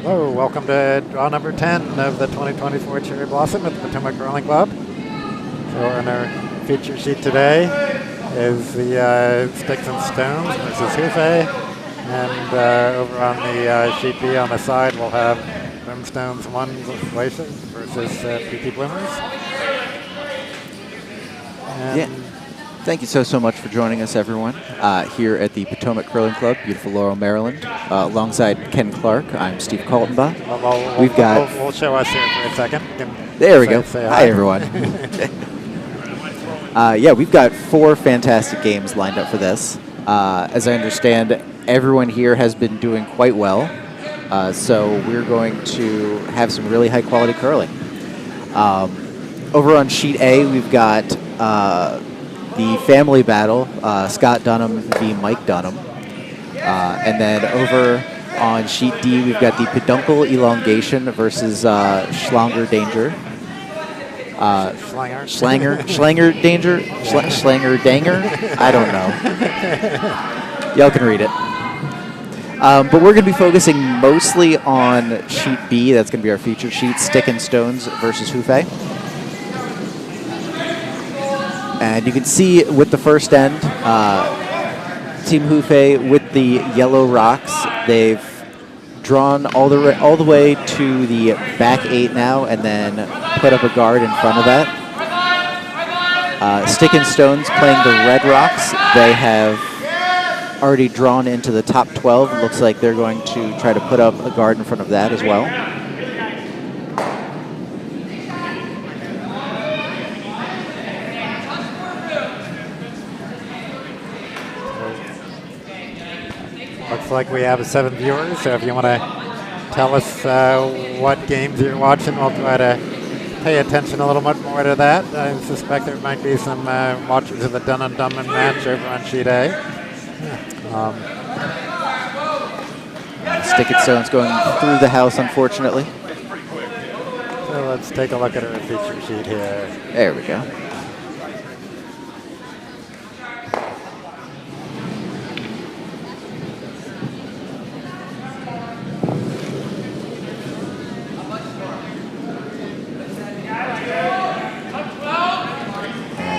Hello, welcome to draw number 10 of the 2024 Cherry Blossom at the Potomac Curling Club. So on our feature sheet today is the Sticks and Stones versus Hufe. And over on the sheet B on the side, we'll have Broomstones 1 Glaser versus Peaky Bloomers. Yeah. Thank you so much for joining us, everyone, here at the Potomac Curling Club, beautiful Laurel, Maryland. Alongside Ken Clark, I'm Steve Kaltenbach. We'll show us here for a second. There we go. Hi, everyone. Yeah, we've got 4 fantastic games lined up for this. As I understand, everyone here has been doing quite well, so we're going to have some really high-quality curling. Over on sheet A, we've got the family battle, Scott Dunham v. Mike Dunham. And then over on sheet D, we've got the peduncle elongation versus Schlanger Danger. Schlanger Danger? Schlanger Danger? I don't know. Y'all can read it. But we're going to be focusing mostly on sheet B. That's going to be our featured sheet, Stick and Stones versus Hufe. And you can see with the first end, Team Hufe with the yellow rocks, they've drawn all the way to the back 8 now, and then put up a guard in front of that. Stick and Stones playing the red rocks. They have already drawn into the top 12. It looks like they're going to try to put up a guard in front of that as well. Looks like we have 7 viewers, so if you want to tell us what games you're watching, we'll try to pay attention a little bit more to that. I suspect there might be some watchers of the Dun and Dunman match over on sheet A. Stick and Stones going through the house, unfortunately. So let's take a look at our feature sheet here. There we go.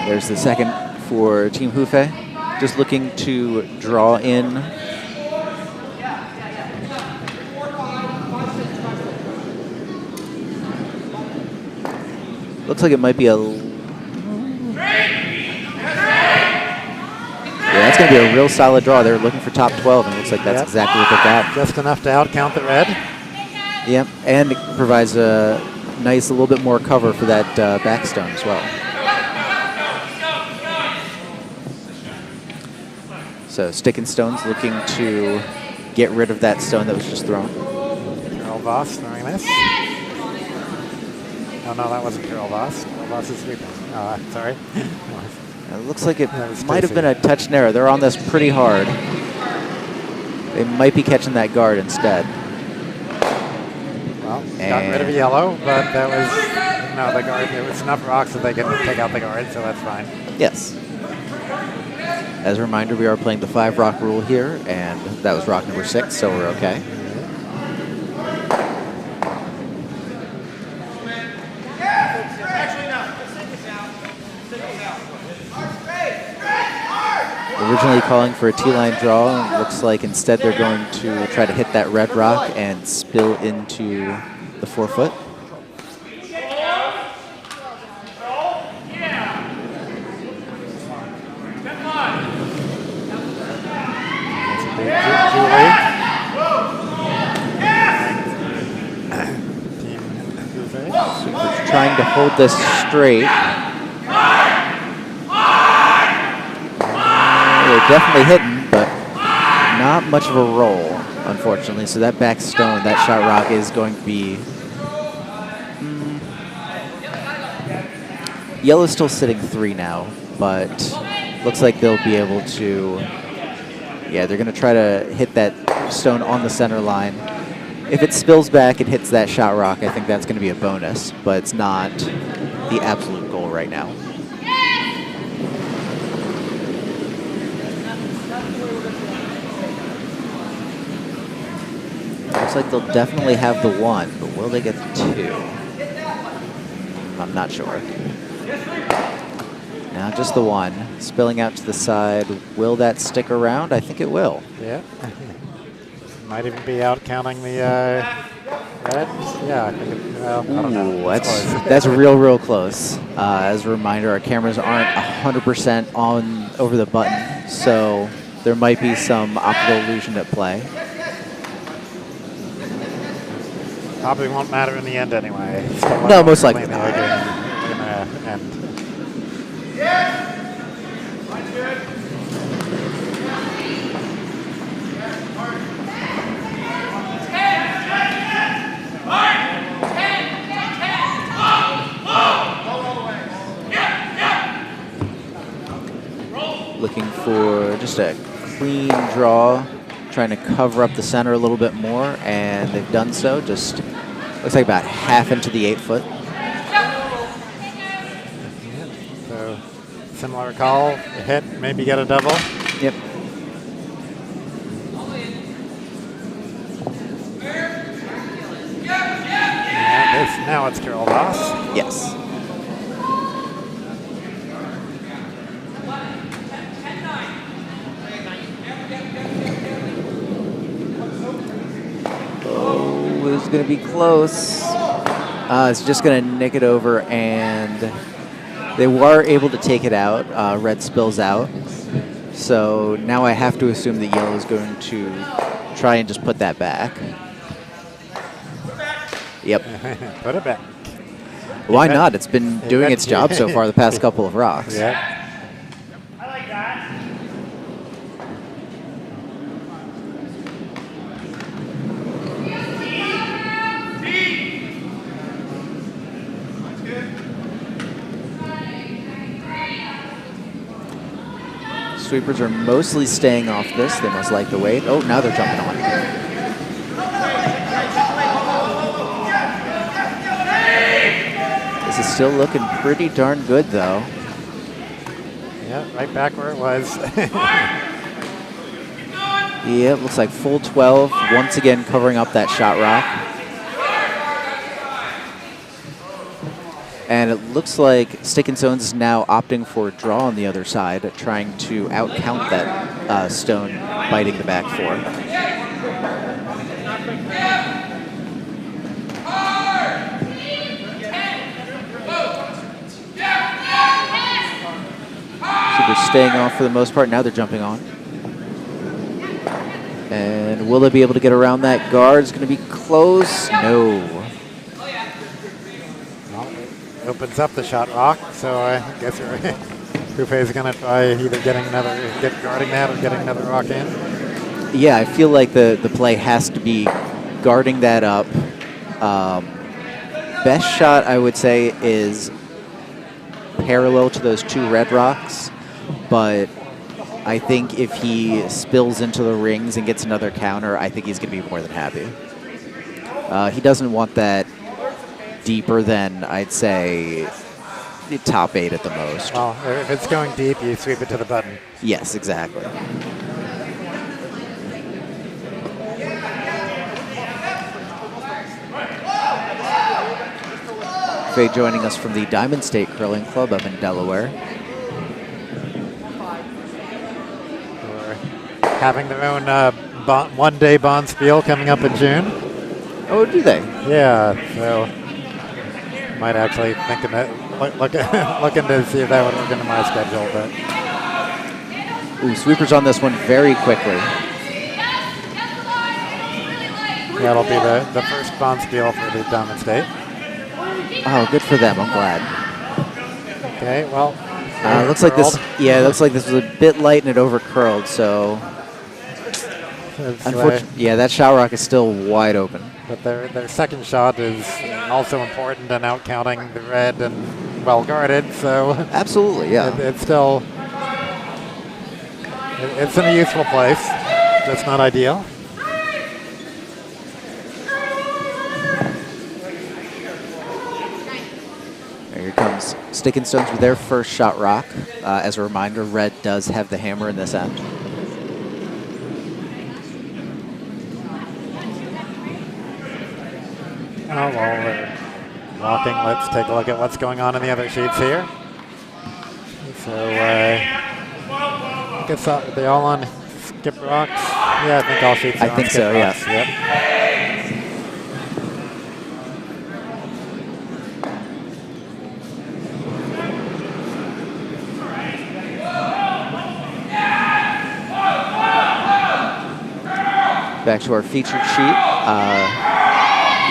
There's the second for Team Hufe, just looking to draw in. Looks like it might be a... Yeah, that's going to be a real solid draw. They're looking for top 12, and it looks like that's exactly what they got. Just enough to outcount the red. Yep, and it provides a nice, a little bit more cover for that backstone as well. So Stick and Stones looking to get rid of that stone that was just thrown. Voss throwing this. Oh no, that wasn't Voss. Voss is sweeping. Sorry. It looks like it might have been a touch narrow. They're on this pretty hard. They might be catching that guard instead. Well, got rid of yellow, but that was the guard. There was enough rocks that they could take out the guard, so that's fine. Yes. As a reminder, we are playing the 5 rock rule here, and that was rock number 6, so we're okay. Originally calling for a T-line draw, and it looks like instead they're going to try to hit that red rock and spill into the 4-foot. Trying to hold this straight. They're definitely hitting, but not much of a roll, unfortunately. So that back stone, that shot rock is going to be... Yellow's still sitting 3 now, but looks like they'll be able to... Yeah, they're going to try to hit that stone on the center line. If it spills back and hits that shot rock, I think that's going to be a bonus, but it's not the absolute goal right now. Looks like they'll definitely have the 1, but will they get the 2? I'm not sure. Now just the 1. Spilling out to the side. Will that stick around? I think it will. Yeah. Might even be out counting the red. Yeah, I think it, well, I don't know. That's real close. As a reminder, our cameras aren't 100% on over the button, so there might be some optical illusion at play. Probably won't matter in the end anyway. No, most likely not. End. Looking for just a clean draw, trying to cover up the center a little bit more, and they've done so. Just looks like about half into the 8-foot. So similar call, hit, maybe get a double. Yep. And now it's Carol Voss. Yes. It's going to be close. It's just going to nick it over, and they were able to take it out. Red spills out. So now I have to assume that yellow is going to try and just put that back. Yep. Put it back. Why not? It's been doing its job so far the past couple of rocks. Yeah. Sweepers are mostly staying off this. They must like the weight. Oh, now they're jumping on. This is still looking pretty darn good, though. Yeah, right back where it was. Yeah, it looks like full 12. Once again, covering up that shot rock. And it looks like Stick and Stones is now opting for a draw on the other side, trying to out-count that stone biting the back four. So they're staying off for the most part. Now they're jumping on. And will they be able to get around that guard? It's going to be close. No. Opens up the shot rock, so I guess Hufe is going to try either guarding that or getting another rock in. Yeah, I feel like the play has to be guarding that up. Best shot, I would say, is parallel to those two red rocks, but I think if he spills into the rings and gets another counter, I think he's going to be more than happy. He doesn't want that deeper than, I'd say, the top 8 at the most. Well, if it's going deep, you sweep it to the button. Yes, exactly. Faye joining us from the Diamond State Curling Club up in Delaware. We're having their own one-day Bonspiel coming up in June. Oh, do they? Yeah, so might actually think of it, looking to see if that would work into my schedule. But ooh, sweepers on this one very quickly. Yeah, it'll be the first Bonspiel for the Diamond State. Oh, good for them. I'm glad. Okay, well, looks like this. Yeah, it looks like this was a bit light and it over curled. So, unfortunately, yeah, that shot rock is still wide open. But their second shot is also important in out counting the red and well guarded. So absolutely, yeah. It's still it's in a useful place. That's not ideal. Here comes Stick and Stones with their first shot rock. As a reminder, red does have the hammer in this end. While they're walking, let's take a look at what's going on in the other sheets here. So, I guess are they all on skip rocks? Yeah, I think all sheets are on skip so, rocks. Yeah. Yep. Back to our featured sheet.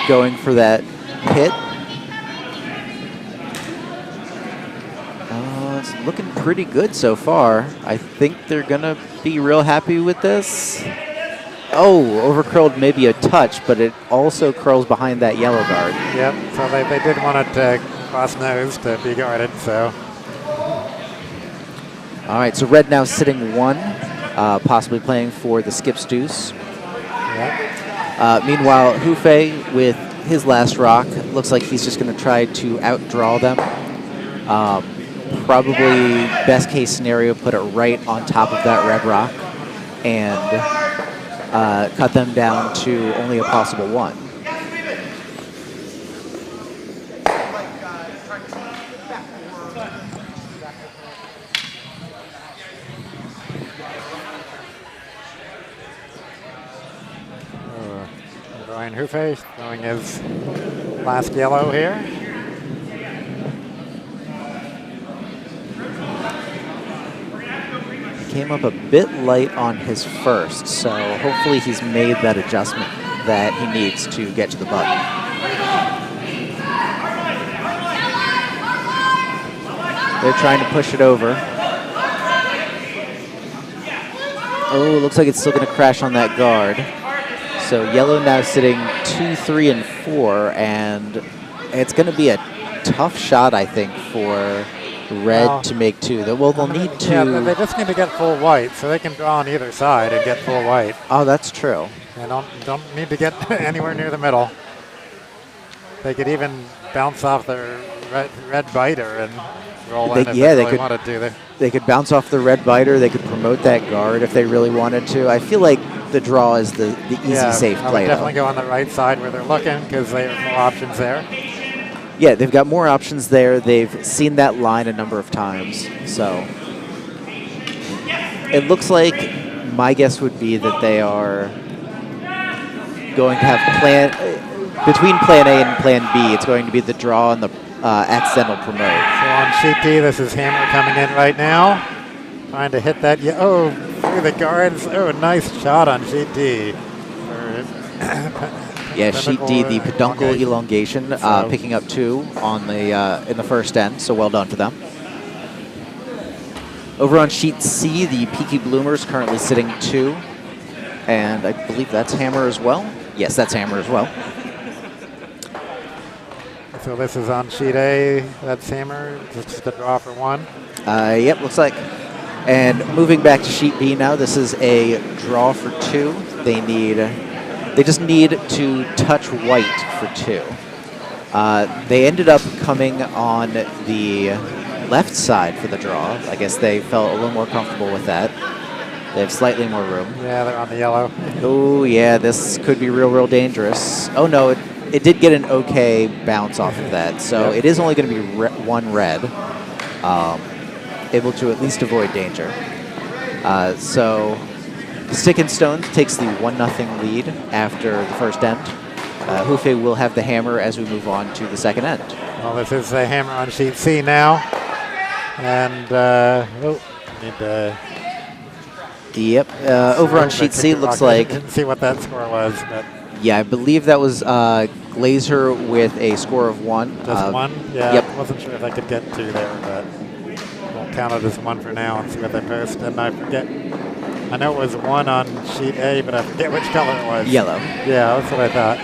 Going for that hit. It's looking pretty good so far. I think they're going to be real happy with this. Oh, overcurled maybe a touch, but it also curls behind that yellow guard. Yep, so they did want it to cross nose to be guarded, so. All right, so red now sitting 1, possibly playing for the skips deuce. Yep. Meanwhile, Hufe with his last rock, looks like he's just going to try to outdraw them. Probably best case scenario, put it right on top of that red rock and cut them down to only a possible 1. Brian Hufe throwing his last yellow here. Came up a bit light on his first, so hopefully he's made that adjustment that he needs to get to the button. They're trying to push it over. Oh, looks like it's still going to crash on that guard. So yellow now sitting 2, 3, and 4, and it's going to be a tough shot, I think, for red to make 2. Well, they'll need to. Yeah, they just need to get full white, so they can draw on either side and get full white. Oh, that's true. They don't need to get anywhere near the middle. They could even bounce off their red biter and roll in if they really wanted to. They could bounce off the red biter. They could promote that guard if they really wanted to. I feel like the draw is the easy, safe play. I would definitely go on the right side where they're looking because they have more options there. Yeah, they've got more options there. They've seen that line a number of times. So it looks like my guess would be that they are going to have between plan A and plan B, it's going to be the draw and the accidental promote. So on sheet D, this is Hammer coming in right now. Trying to hit that. Oh, through the guards. Oh, nice shot on sheet D. Yeah, sheet D, the peduncle elongation, picking up 2 on the in the first end, so well done for them. Over on sheet C, the Peaky Bloomers currently sitting 2, and I believe that's Hammer as well. Yes, that's Hammer as well. So this is on sheet A, that's Hammer, just the draw for 1. Yep, looks like. And moving back to sheet B now, this is a draw for 2. They just need to touch white for 2. They ended up coming on the left side for the draw. I guess they felt a little more comfortable with that. They have slightly more room. Yeah, they're on the yellow. Oh, yeah, this could be real dangerous. Oh, no, it did get an okay bounce off of that. So it is only going to be 1 red, able to at least avoid danger. So Stick and Stones takes the 1-0 lead after the first end. Hufe will have the hammer as we move on to the second end. Well, this is the Hammer on sheet C now. And, need to... Yep, over on sheet C, looks like... I didn't see what that score was, but... Yeah, I believe that was Glaser with a score of 1. Just 1? Yeah, yep. I wasn't sure if I could get 2 there, but we'll count it as 1 for now and see what they post. And I forget... I know it was 1 on sheet A, but I forget which color it was. Yellow. Yeah, that's what I thought.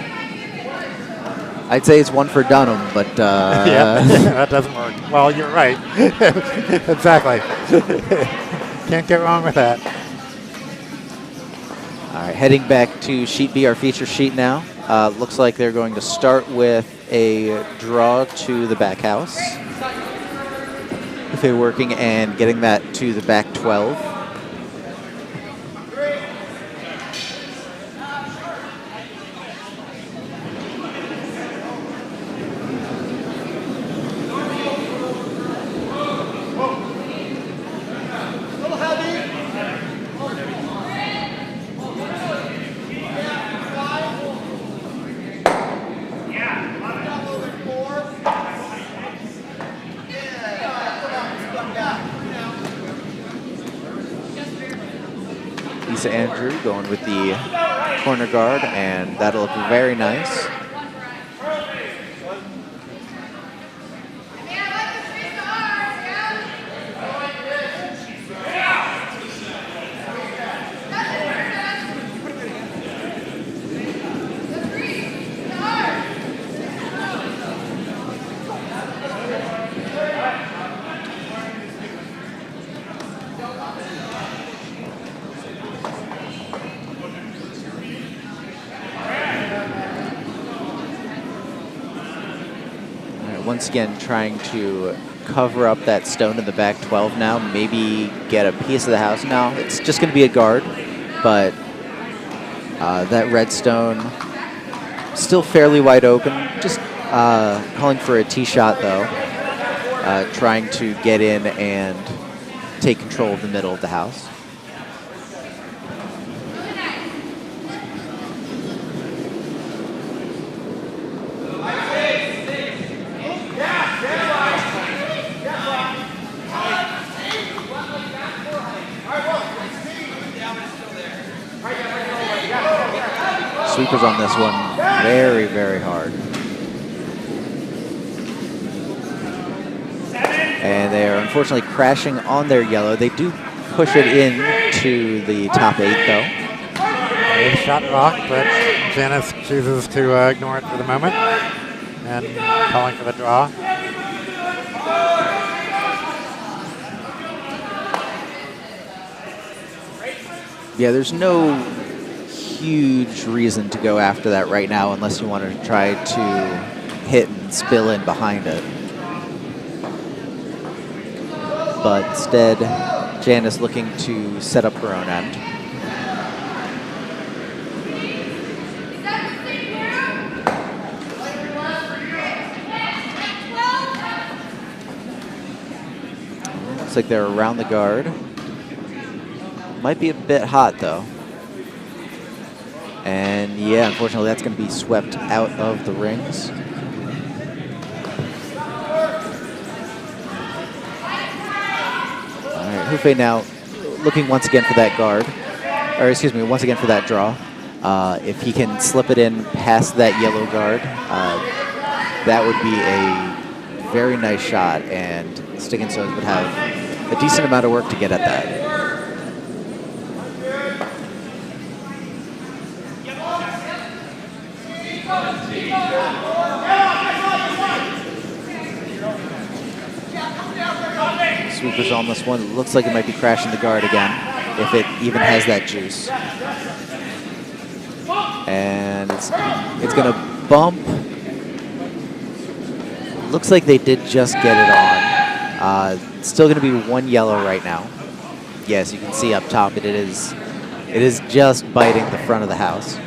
I'd say it's 1 for Dunham, but... yeah, that doesn't work. Well, you're right. Exactly. Can't go wrong with that. All right, heading back to sheet B, our feature sheet now. Looks like they're going to start with a draw to the back house. If they're working and getting that to the back 12. Lisa Andrew going with the corner guard, and that'll look very nice. Once again, trying to cover up that stone in the back 12 now, maybe get a piece of the house. Now it's just going to be a guard, but that red stone still fairly wide open. Just calling for a tee shot, though, trying to get in and take control of the middle of the house. Sweepers on this one, very, very hard. And they are unfortunately crashing on their yellow. They do push it into the top 8, though. A shot rock, but Janice chooses to ignore it for the moment and calling for the draw. Yeah, there's no huge reason to go after that right now unless you want to try to hit and spill in behind it. But instead, Janice looking to set up her own end. Looks like they're around the guard. Might be a bit hot, though. And yeah, unfortunately, that's going to be swept out of the rings. All right, Hufe now looking once again for that guard, or excuse me, once again for that draw. If he can slip it in past that yellow guard, that would be a very nice shot, and Sticking Stones would have a decent amount of work to get at that. Sweepers on this one. It looks like it might be crashing the guard again, if it even has that juice. And it's going to bump. Looks like they did just get it on. Still going to be one yellow right now. Yes, you can see up top it is just biting the front of the house.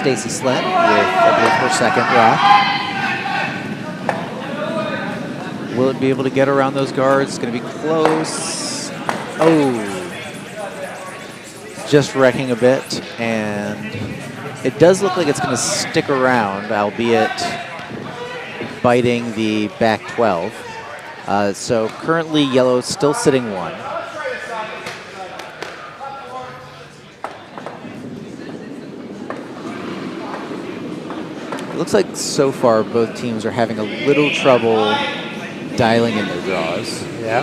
Stacy Slette with, I believe, her second rock. Will it be able to get around those guards? It's going to be close. Oh. Just wrecking a bit. And it does look like it's going to stick around, albeit biting the back 12. So currently yellow still sitting 1. Looks like so far both teams are having a little trouble dialing in their draws. Yeah.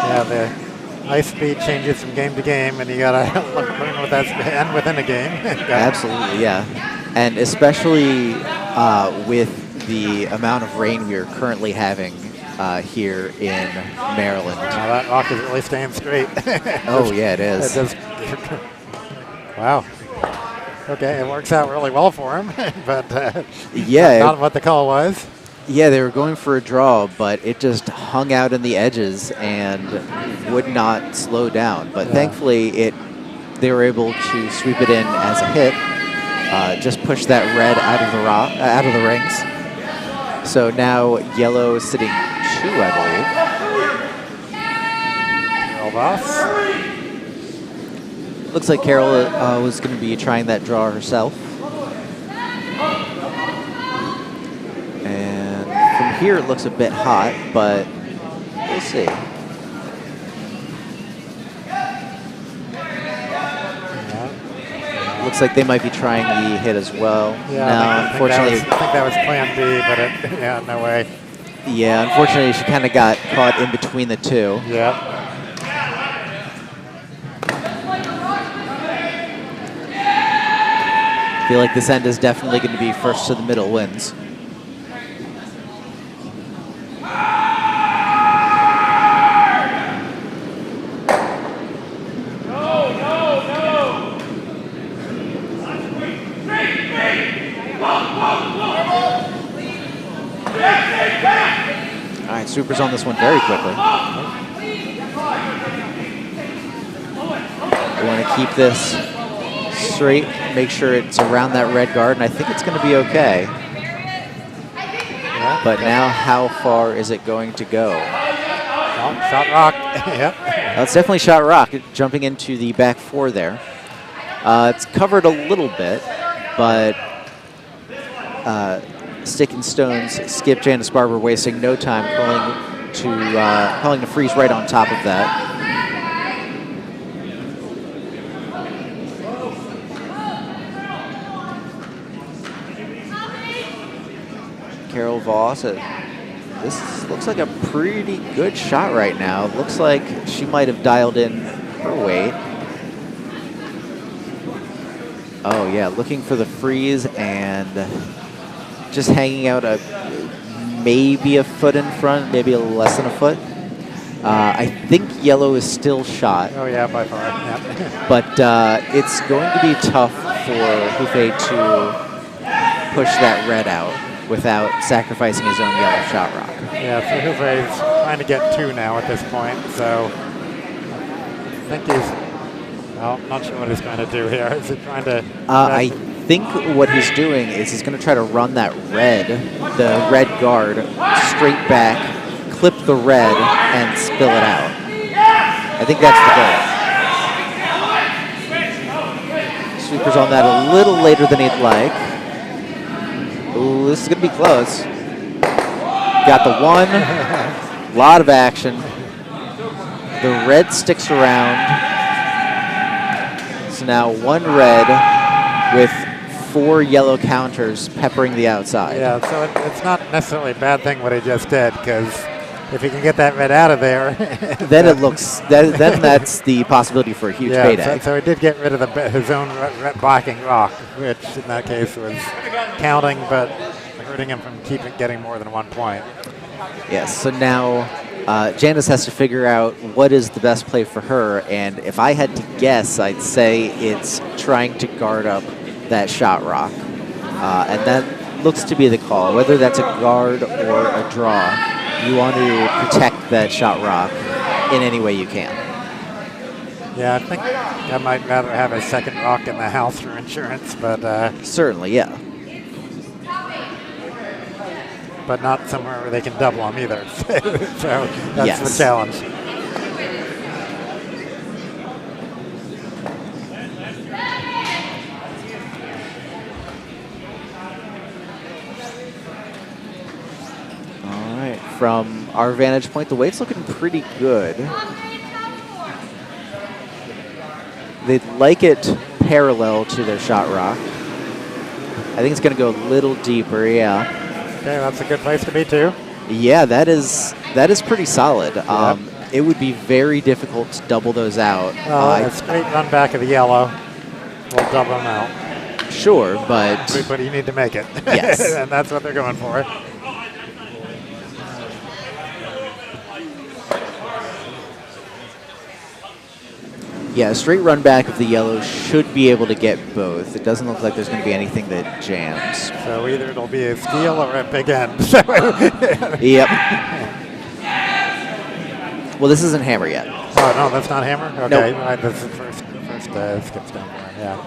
Yeah, the ice speed changes from game to game, and you gotta learn what that's and within a game. Absolutely, yeah. And especially with the amount of rain we are currently having here in Maryland. Now that rock is really staying straight. Oh, yeah, it is. Wow. Okay, it works out really well for him, but yeah, not what the call was. Yeah, they were going for a draw, but it just hung out in the edges and would not slow down. But thankfully, they were able to sweep it in as a hit. just push that red out of the rings. So now yellow is sitting 2, I Carol Voss. believe. Looks like Carol was going to be trying that draw herself. And from here it looks a bit hot, but we'll see. Looks like they might be trying the hit as well. Yeah, no, unfortunately, I think that was plan B, but yeah, no way. Yeah, unfortunately, she kind of got caught in between the two. Yeah. I feel like this end is definitely going to be first to the middle wins. All right, Super's on this one very quickly. We want to keep this straight, make sure it's around that red guard, and I think it's going to be okay. Yeah. But now how far is it going to go? Oh, shot rock. Yep. It's definitely shot rock, jumping into the back 4 there. It's covered a little bit, but Stick and Stones skip Janice Barber, wasting no time calling to freeze right on top of that. Carol Voss, this looks like a pretty good shot right now. Looks like she might have dialed in her weight. Oh yeah, looking for the freeze and just hanging out maybe a foot in front, maybe a little less than a foot. I think yellow is still shot. Oh yeah, by far. Yeah. But it's going to be tough for Hufe to push that red out without sacrificing his own yellow shot rock. Yeah, so Hufe's trying to get 2 now at this point, so I think he's, well, not sure what he's going to do here. Is he trying to... I think what he's doing is he's going to try to run the red guard, straight back, clip the red, and spill it out. I think that's the goal. Sweeper's on that a little later than he'd like. Ooh, this is going to be close. Got the 1. Lot of action. The red sticks around. So now 1 red with 4 yellow counters peppering the outside. Yeah, so it's not necessarily a bad thing what he just did, because if he can get that red out of there... then it looks... then that's the possibility for a huge payday. So he did get rid of his own blocking rock, which in that case was counting, but hurting him from getting more than 1 point. Yes, so now Janice has to figure out what is the best play for her, and if I had to guess, I'd say it's trying to guard up that shot rock. And that looks to be the call. Whether that's a guard or a draw, you want to protect that shot rock in any way you can. Yeah, I think I might rather have a second rock in the house for insurance, but... certainly, yeah. But not somewhere where they can double them either. So that's the challenge. All right, from our vantage point, the weight's looking pretty good. They'd like it parallel to their shot rock. I think it's going to go a little deeper, yeah. Okay, that's a good place to be too. Yeah, that is pretty solid. Yep. It would be very difficult to double those out. A straight run back of the yellow will double them out. Sure, but you need to make it. Yes. And that's what they're going for. yeah, a straight run back of the yellow should be able to get both. It doesn't look like there's going to be anything that jams. So either it'll be a steal or a big end. Yep. Well, this isn't hammer yet. Oh, no, that's not hammer? Okay, Nope. right, that's the first skips down there, yeah.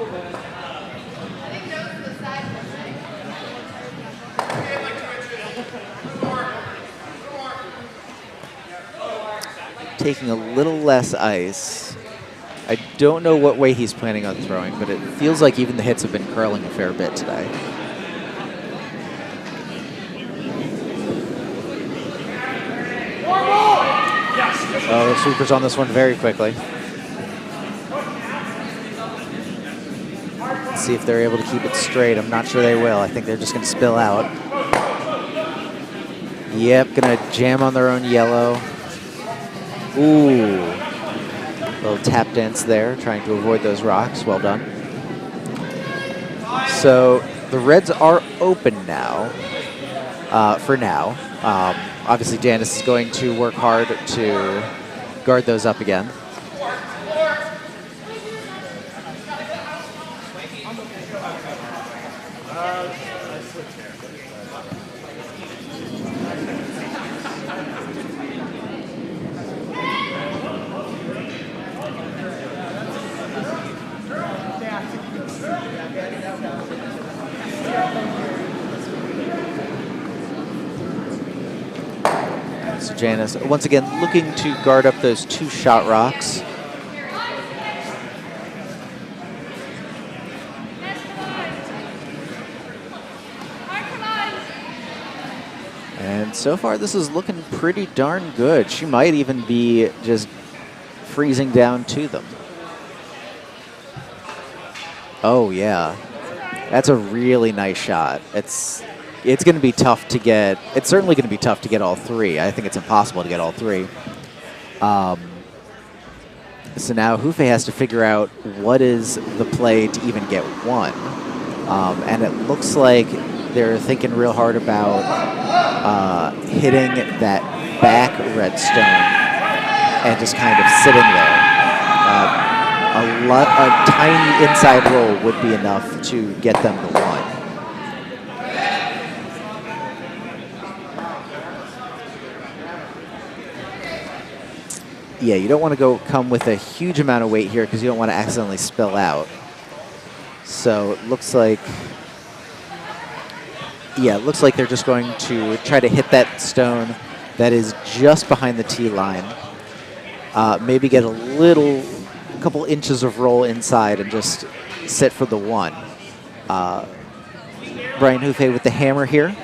Taking a little less ice. I don't know what way he's planning on throwing, but it feels like even the hits have been curling a fair bit today. Oh, the sweeper's on this one very quickly. Let's see if they're able to keep it straight. I'm not sure they will. I think they're just going to spill out. Yep, going to jam on their own yellow. Ooh. Little tap dance there, trying to avoid those rocks. Well done. So the reds are open now, for now. Obviously, Janice is going to work hard to guard those up again. So Janice, once again, looking to guard up those 2 shot rocks. And so far, this is looking pretty darn good. She might even be just freezing down to them. Oh, yeah. That's a really nice shot. It's going to be tough to get. It's certainly going to be tough to get all 3. I think it's impossible to get all 3. So now Hufe has to figure out what is the play to even get 1. And it looks like they're thinking real hard about hitting that back redstone and just kind of sitting there. A tiny inside roll would be enough to get them to 1. Yeah, you don't want to come with a huge amount of weight here because you don't want to accidentally spill out. So it looks like, yeah, it looks like they're just going to try to hit that stone that is just behind the tee line. Maybe get a couple inches of roll inside and just sit for the 1. Brian Hufe with the hammer here.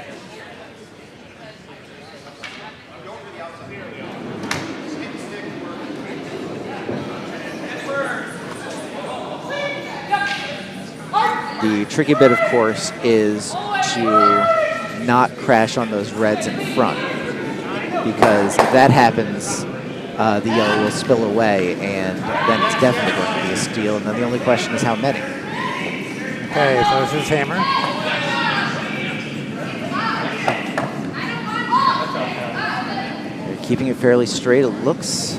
The tricky bit, of course, is to not crash on those reds in front, because if that happens, the yellow will spill away, and then it's definitely going to be a steal, and then the only question is how many. Okay, so this is hammer. They're keeping it fairly straight. It looks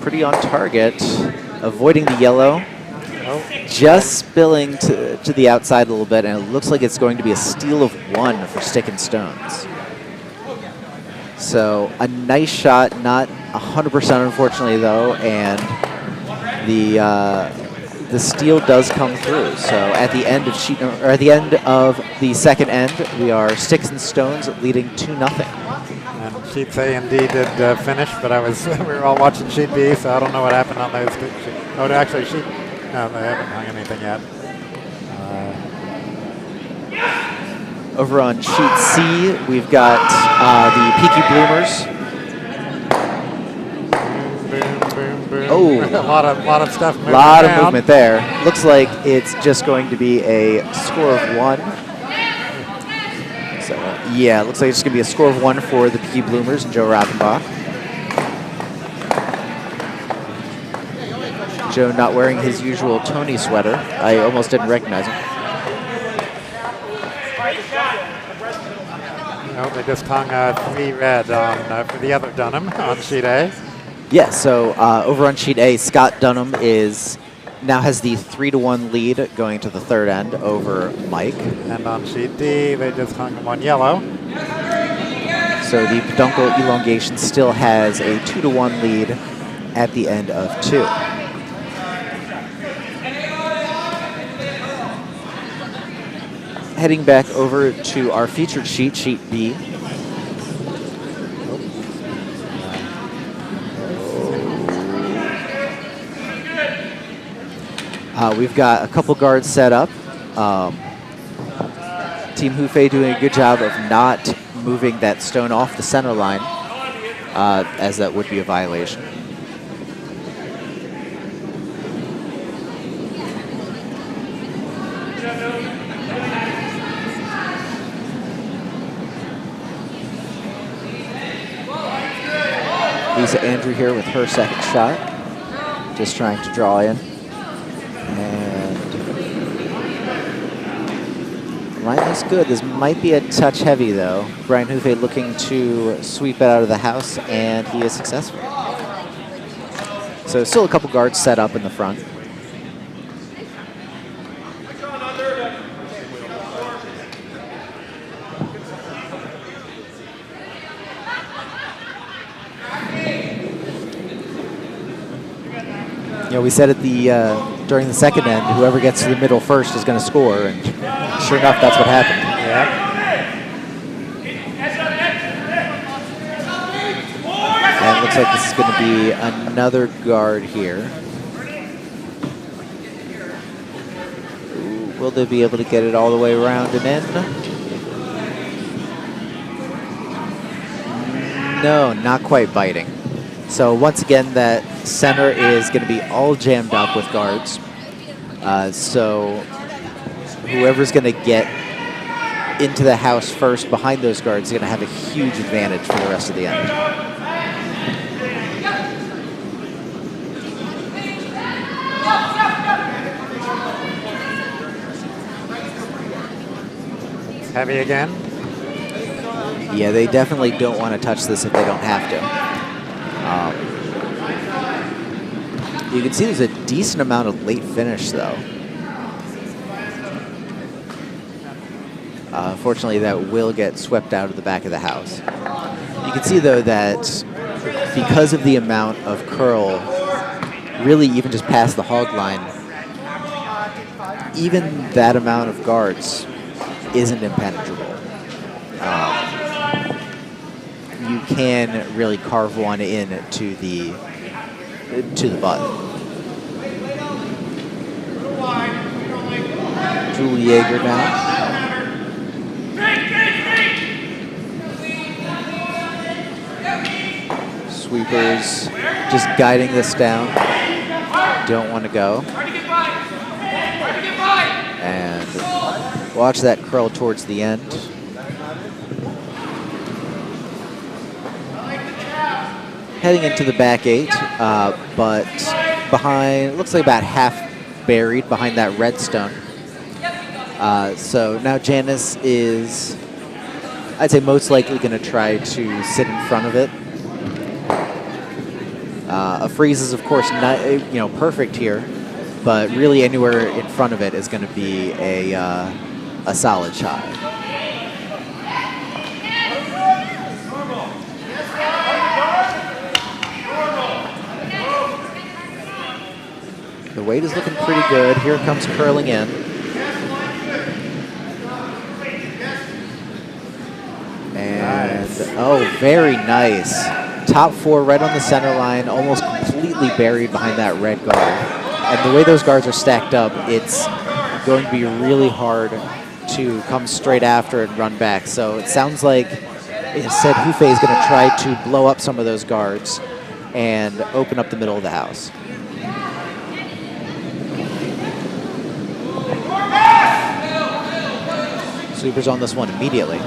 pretty on target, avoiding the yellow. Just spilling to the outside a little bit, and it looks like it's going to be a steal of 1 for Stick and Stones. So a nice shot, not 100% unfortunately though, and the steal does come through. So at the end of the second end, we are Sticks and Stones leading 2-0. And sheet A indeed did finish, but we were all watching sheet B, so I don't know what happened on those two. Oh, actually sheet. No, they haven't hung anything yet. Over on sheet C, we've got the Peaky Bloomers. Boom, boom, boom. Oh, a lot of stuff moving lot around. of movement there. Looks like it's just going to be a score of 1. So yeah, it looks like it's going to be a score of 1 for the Peaky Bloomers and Joe Rockenbach. Joe not wearing his usual Tony sweater. I almost didn't recognize him. No, they just hung 3 red on for the other Dunham on sheet A. Yeah, so over on sheet A, Scott Dunham now has the 3-1 lead going to the third end over Mike. And on sheet D, they just hung 1 yellow. So the peduncle elongation still has a 2-1 lead at the end of 2. heading back over to our featured sheet, sheet B. We've got a couple guards set up. Team Hufe doing a good job of not moving that stone off the center line, as that would be a violation. Lisa Andrew here with her second shot, just trying to draw in. And line looks good. This might be a touch heavy though. Brian Hufe looking to sweep it out of the house, and he is successful. So still a couple guards set up in the front. You know, we said at the during the second end, whoever gets to the middle first is going to score, and sure enough, that's what happened. Yeah. And it looks like this is going to be another guard here. Ooh, will they be able to get it all the way around and in? No, not quite biting. So once again, that center is going to be all jammed up with guards. So whoever's going to get into the house first behind those guards is going to have a huge advantage for the rest of the end. Heavy again? Yeah, they definitely don't want to touch this if they don't have to. You can see there's a decent amount of late finish, though. Unfortunately, that will get swept out of the back of the house. You can see, though, that because of the amount of curl, really even just past the hog line, even that amount of guards isn't impenetrable. You can really carve one in to the butt. Julie Yeager now. Sweepers just guiding this down. Don't want to go. And watch that curl towards the end. Heading into the back eight, but behind, looks like about half buried behind that red stone. So now Janice is, I'd say, most likely going to try to sit in front of it. A freeze is, of course, not, perfect here, but really anywhere in front of it is going to be a solid shot. The weight is looking pretty good. Here it comes curling in. And, oh, very nice. Top four right on the center line, almost completely buried behind that red guard. And the way those guards are stacked up, it's going to be really hard to come straight after and run back. So it sounds like it said Hufe is going to try to blow up some of those guards and open up the middle of the house. Sweepers on this one immediately.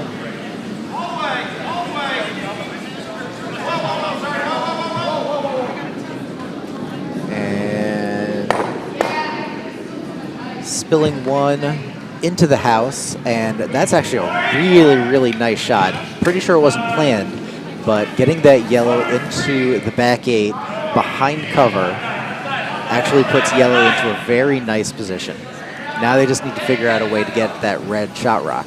And spilling one into the house, and that's actually a really, really nice shot. Pretty sure it wasn't planned, but getting that yellow into the back eight behind cover actually puts yellow into a very nice position. Now they just need to figure out a way to get that red shot rock.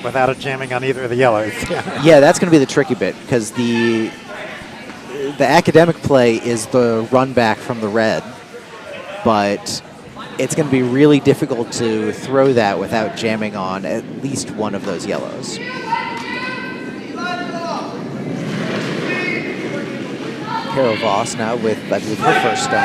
Without it jamming on either of the yellows. Yeah, that's going to be the tricky bit, because the academic play is the run back from the red, but it's going to be really difficult to throw that without jamming on at least one of those yellows. Carol Voss now with, I believe, her first stone.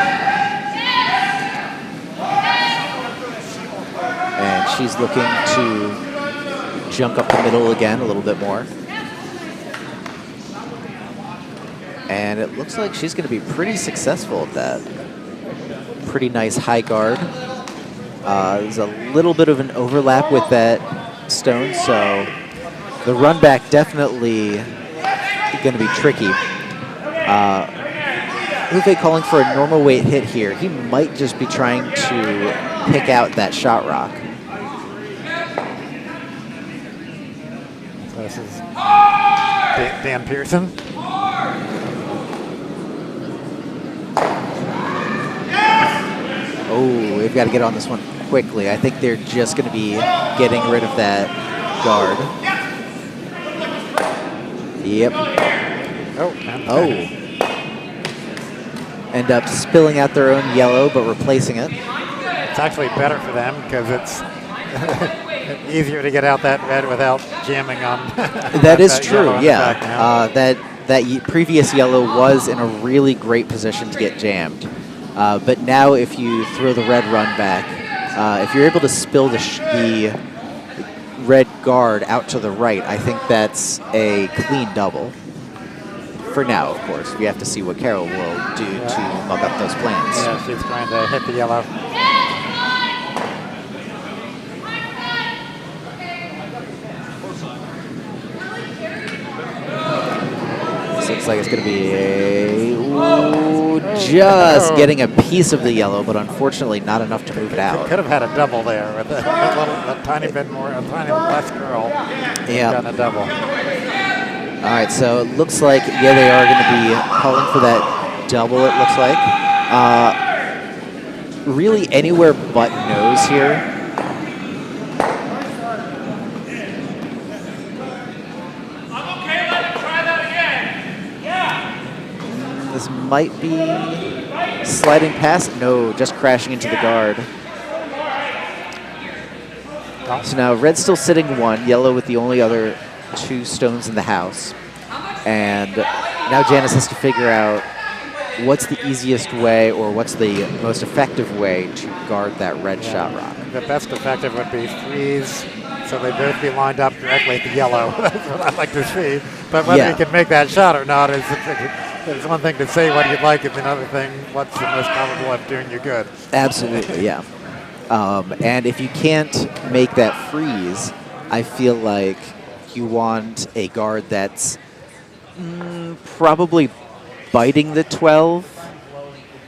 And she's looking to junk up the middle again a little bit more. And it looks like she's going to be pretty successful at that. Pretty nice high guard. There's a little bit of an overlap with that stone, so the run back definitely going to be tricky. Hufe calling for a normal weight hit here. He might just be trying to pick out that shot rock. So this is Dan Pearson. Oh, we've got to get on this one quickly. I think they're just going to be getting rid of that guard. Yep. Oh. End up spilling out their own yellow, but replacing it. It's actually better for them because it's easier to get out that red without jamming on. That is true, yeah. That previous yellow was in a really great position to get jammed. But now if you throw the red run back, if you're able to spill the red guard out to the right, I think that's a clean double. For now, of course. We have to see what Carol will do to mug up those plans. Yeah, she's trying to hit the yellow. This looks like it's going to be just getting a piece of the yellow, but unfortunately not enough to move it out. Could have had a double there with a tiny bit more, a tiny less curl. Yeah. Got a double. All right, so it looks like, yeah, they are going to be calling for that double, it looks like. Really anywhere but nose here. This might be sliding past. No, just crashing into the guard. So now red's still sitting one, yellow with the only other two stones in the house. And now Janice has to figure out what's the easiest way or what's the most effective way to guard that red shot rock. The best effective would be freeze, so they both be lined up directly at the yellow. That's what I'd like to see. But whether you can make that shot or not is one thing to say what you'd like, and another thing, what's the most probable of doing you good. Absolutely, yeah. And if you can't make that freeze, I feel like you want a guard that's probably biting the 12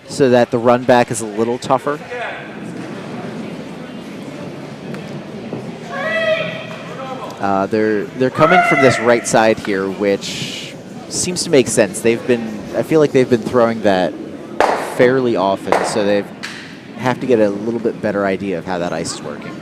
so that the run back is a little tougher. They're coming from this right side here, which seems to make sense. I feel like they've been throwing that fairly often, so they have to get a little bit better idea of how that ice is working.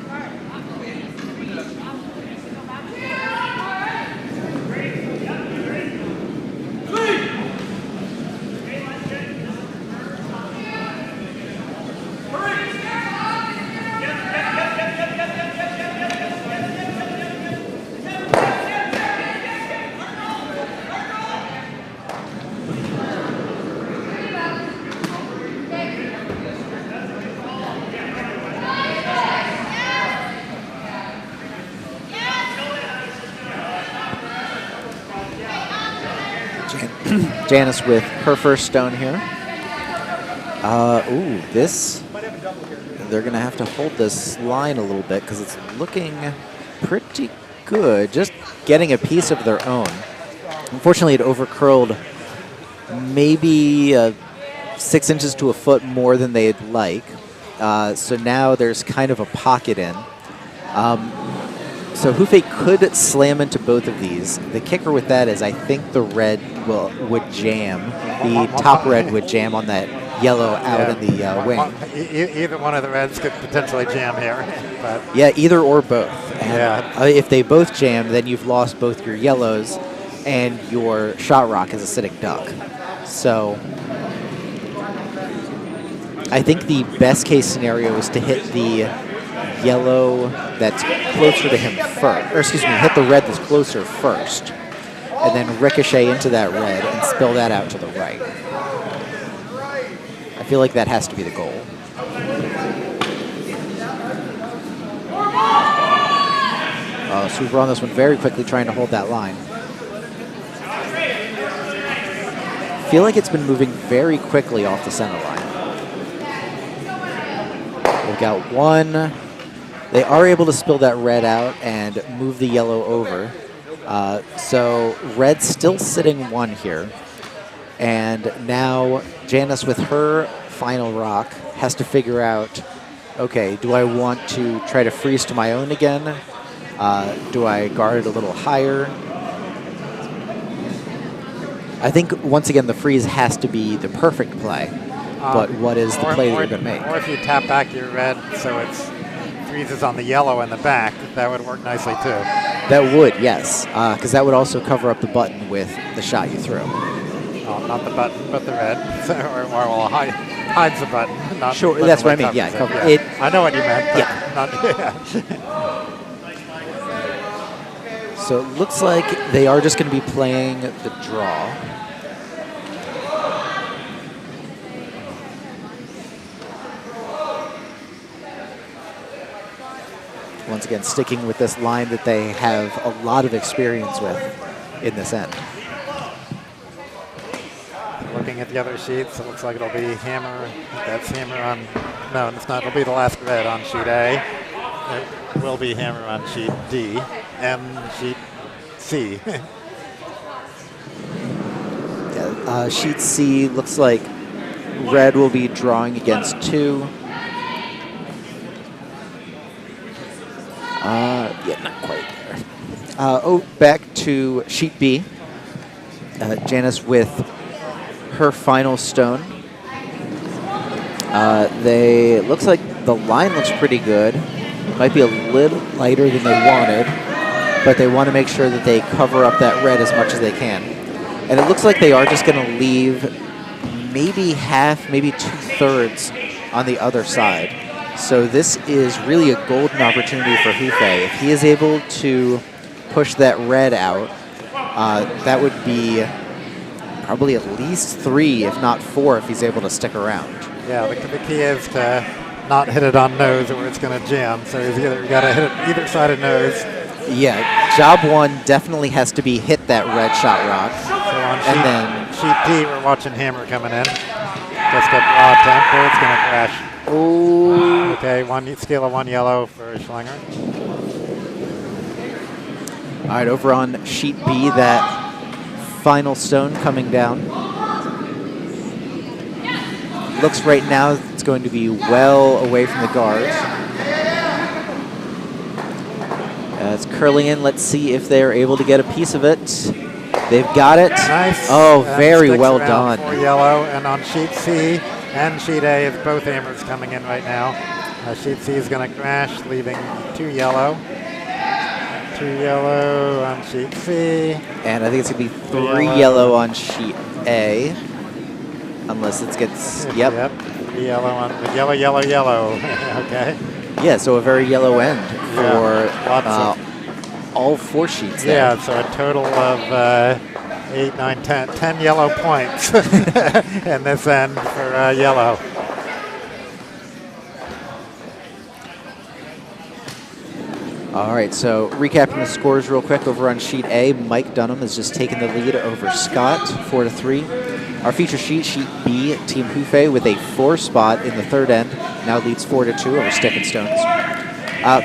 Janice with her first stone here. They're going to have to hold this line a little bit because it's looking pretty good. Just getting a piece of their own. Unfortunately, it overcurled maybe 6 inches to a foot more than they'd like. So now there's kind of a pocket in. So Hufe could slam into both of these. The kicker with that is I think the red would jam. The top red would jam on that yellow out in the wing. Either one of the reds could potentially jam here. But yeah, either or both. And if they both jam, then you've lost both your yellows and your shot rock is a sitting duck. So I think the best case scenario is to hit the yellow that's closer to him first, or excuse me, hit the red that's closer first, and then ricochet into that red and spill that out to the right. I feel like that has to be the goal. Sweeper on this one very quickly, trying to hold that line. I feel like it's been moving very quickly off the center line. We've got one. They are able to spill that red out and move the yellow over. So red's still sitting one here. And now Janice, with her final rock, has to figure out, okay, do I want to try to freeze to my own again? Do I guard it a little higher? I think, once again, the freeze has to be the perfect play. But what is the play that you're going to make? Or if you tap back your red so it freezes on the yellow in the back, that would work nicely too. That would, yes, because that would also cover up the button with the shot you threw. Oh, not the button, but the red. or hides the button. Not sure, that's what I mean. Yeah, cover it. I know what you meant. But yeah. Not, So it looks like they are just going to be playing the draw. Once again, sticking with this line that they have a lot of experience with in this end. Looking at the other sheets, it looks like it'll be hammer. That's hammer on. No, it's not. It'll be the last red on sheet A. It will be hammer on sheet D. M sheet C. Sheet C looks like red will be drawing against 2. Yeah, not quite there. Back to sheet B. Janice with her final stone. Looks like the line looks pretty good. Might be a little lighter than they wanted, but they want to make sure that they cover up that red as much as they can. And it looks like they are just going to leave maybe half, maybe 2/3 on the other side. So this is really a golden opportunity for Hufe. If he is able to push that red out, that would be probably at least 3, if not 4, if he's able to stick around. Yeah, the key is to not hit it on nose or it's going to jam. So he's either got to hit it either side of nose. Yeah, job 1 definitely has to be hit that red shot rock. So on sheet D, we're watching hammer coming in. Just got raw temper, it's going to crash. Oh. Okay, steal a 1 yellow for Schlinger. All right, over on sheet B, that final stone coming down. Looks right now it's going to be well away from the guards. It's curling in. Let's see if they're able to get a piece of it. They've got it. Nice. Oh, very well done. For yellow, and on sheet C and sheet A, it's both hammers coming in right now. Sheet C is going to crash, leaving 2 yellow. 2 yellow on sheet C. And I think it's going to be 3 yellow on sheet A. Unless it gets, yep. Yellow on the yellow. Okay. Yeah, so a very yellow end for all 4 sheets there. Yeah, so a total of 8, 9, 10 yellow points in this end for yellow. All right, so recapping the scores real quick over on sheet A, Mike Dunham has just taken the lead over Scott, 4-3. Our feature sheet, sheet B, Team Hufe with a 4 spot in the 3rd end, now leads 4-2 over Stick and Stones.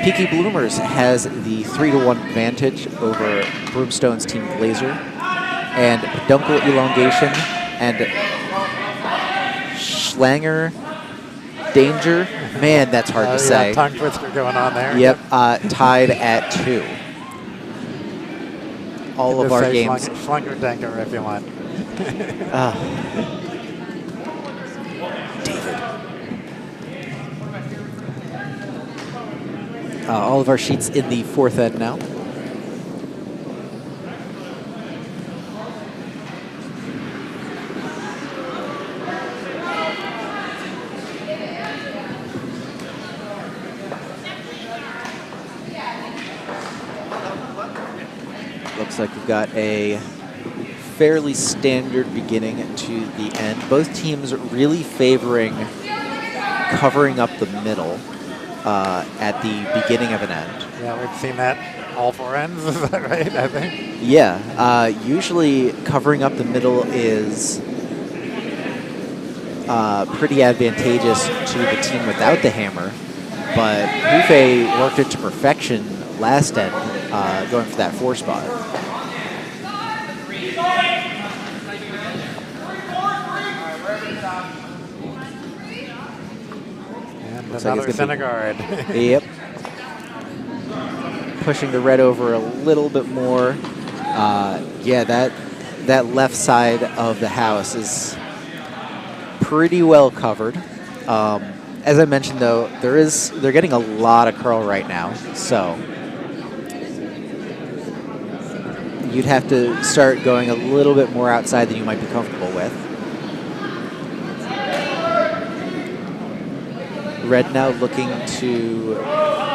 Peaky Bloomers has the 3-1 advantage over Broomstones Team Glaser, and Dunkel Elongation and Schlanger Danger. Man, that's hard to say. Tongue twister going on there. Yep, tied at 2. All of our games. Schlanger Denker if you want. David. All of our sheets in the 4th end now. Looks like we've got a fairly standard beginning to the end. Both teams really favoring covering up the middle at the beginning of an end. Yeah, we've seen that all 4 ends, is that right, I think? Yeah, usually covering up the middle is pretty advantageous to the team without the hammer, but Hufe worked it to perfection last end, going for that 4 spot. And Looks like another it's center guard. Yep. Pushing the red over a little bit more. Yeah, that left side of the house is pretty well covered. As I mentioned, though, they're getting a lot of curl right now, so you'd have to start going a little bit more outside than you might be comfortable with. Red now looking to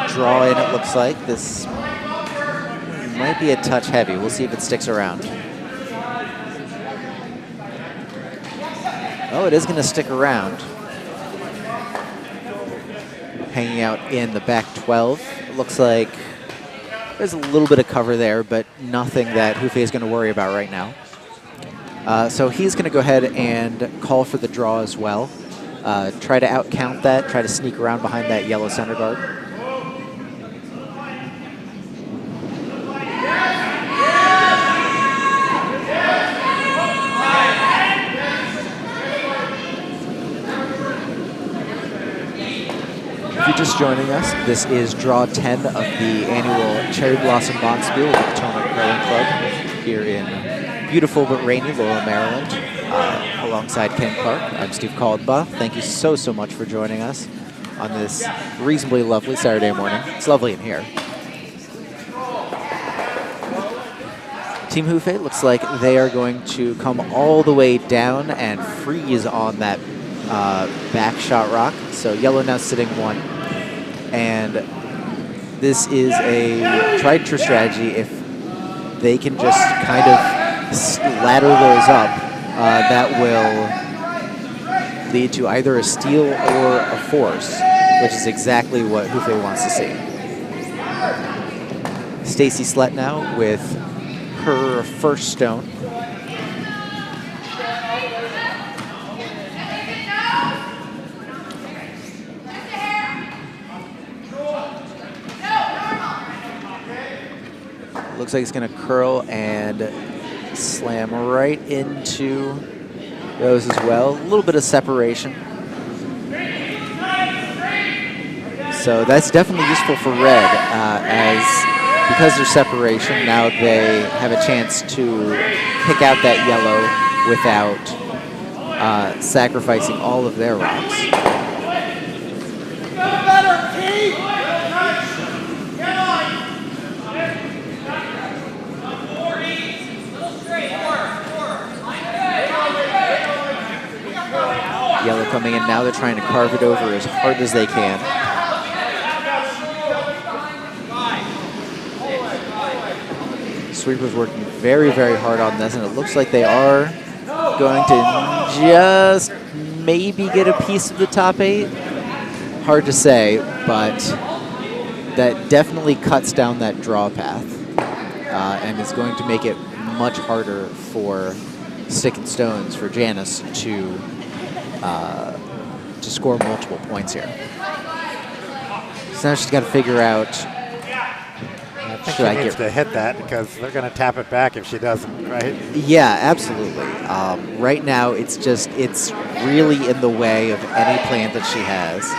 draw in, it looks like. This might be a touch heavy. We'll see if it sticks around. Oh, it is going to stick around. Hanging out in the back 12. It looks like there's a little bit of cover there, but nothing that Hufe is going to worry about right now. So he's going to go ahead and call for the draw as well. Try to outcount that, try to sneak around behind that yellow center guard. If you're just joining us, this is draw 10 of the annual Cherry Blossom Bonspiel with the Potomac Curling Club here in beautiful but rainy Laurel, Maryland. Alongside Ken Clark, I'm Steve Caldba. Thank you so much for joining us on this reasonably lovely Saturday morning. It's lovely in here. Team Hufe looks like they are going to come all the way down and freeze on that back shot rock. So yellow now sitting 1. And this is a tried and true strategy. If they can just kind of ladder those up, that will lead to either a steal or a force, which is exactly what Hufe wants to see. Stacy Slette now with her first stone. Looks like it's going to curl and slam right into those as well. A little bit of separation. So that's definitely useful for red, as because there's separation, now they have a chance to pick out that yellow without sacrificing all of their rocks. Yellow coming in now, they're trying to carve it over as hard as they can. Sweeper's working very hard on this, and it looks like they are going to just maybe get a piece of the top 8. Hard to say, but that definitely cuts down that draw path, and is going to make it much harder for Stick and Stones, for Janice, to score multiple points here. So now she's got to figure out. I think she needs to hit that because they're going to tap it back if she doesn't, right? Yeah, absolutely. Right now, it's really in the way of any plan that she has.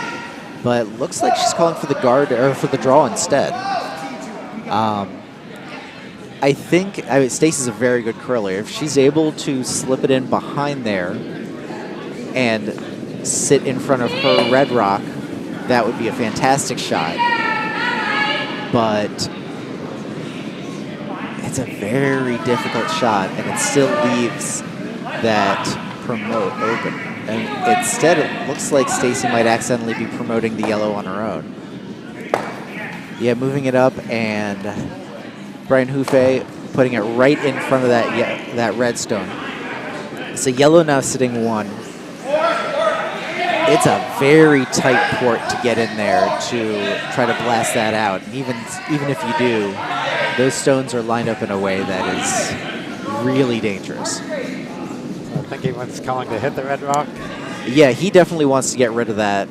But it looks like she's calling for the guard or for the draw instead. I think Stacy's a very good curler. If she's able to slip it in behind there and sit in front of her red rock, that would be a fantastic shot. But it's a very difficult shot, and it still leaves that promote open. And instead, it looks like Stacy might accidentally be promoting the yellow on her own. Yeah, moving it up, and Brian Hufe putting it right in front of that redstone. So yellow now sitting 1. It's a very tight port to get in there to try to blast that out. And even if you do, those stones are lined up in a way that is really dangerous. So I think he was calling to hit the red rock. Yeah, he definitely wants to get rid of that.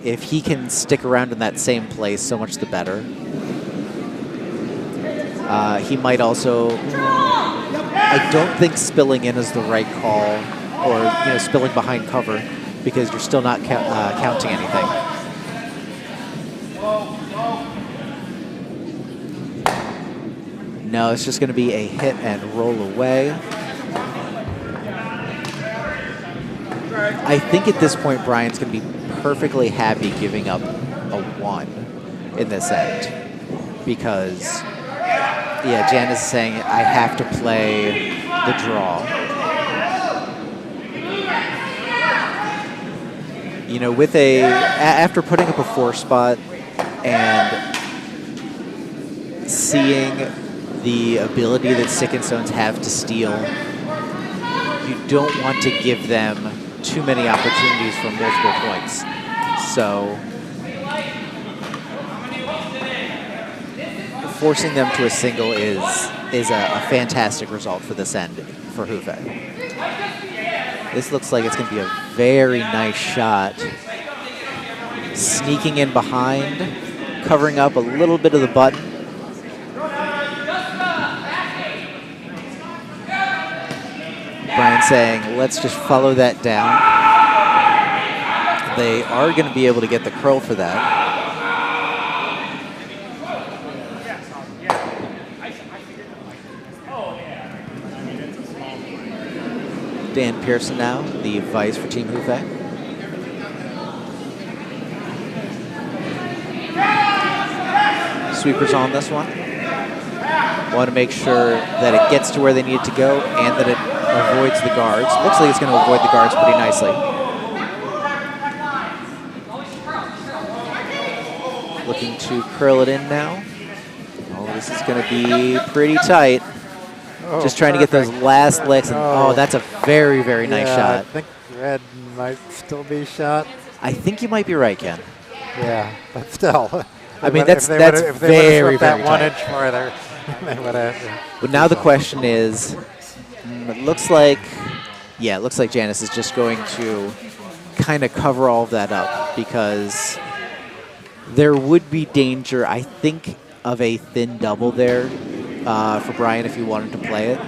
If he can stick around in that same place, so much the better. He might also... I don't think spilling in is the right call, or spilling behind cover, because you're still not counting anything. No, it's just going to be a hit and roll away. I think at this point, Brian's going to be perfectly happy giving up a 1 in this end. Because, yeah, Janice is saying, I have to play the draw. With after putting up a 4 spot and seeing the ability that Stick and Stones have to steal, you don't want to give them too many opportunities for multiple points. So forcing them to a single is a fantastic result for this end for Hufe. This looks like it's going to be a very nice shot. Sneaking in behind, covering up a little bit of the button. Brian saying, let's just follow that down. They are going to be able to get the curl for that. Dan Pearson now, the vice for Team Hufe. Sweepers on this one. Want to make sure that it gets to where they need it to go and that it avoids the guards. Looks like it's going to avoid the guards pretty nicely. Looking to curl it in now. Oh, this is going to be pretty tight. Oh, just trying to get those last licks. And, oh, that's a very, very nice shot. I think red might still be shot. I think you might be right, Ken. Yeah, but still. I mean, that's very, very very that 1 tight. inch farther, they would have. But now the question is, it looks like Janice is just going to kind of cover all of that up, because there would be danger, I think, of a thin double there for Brian if he wanted to play it.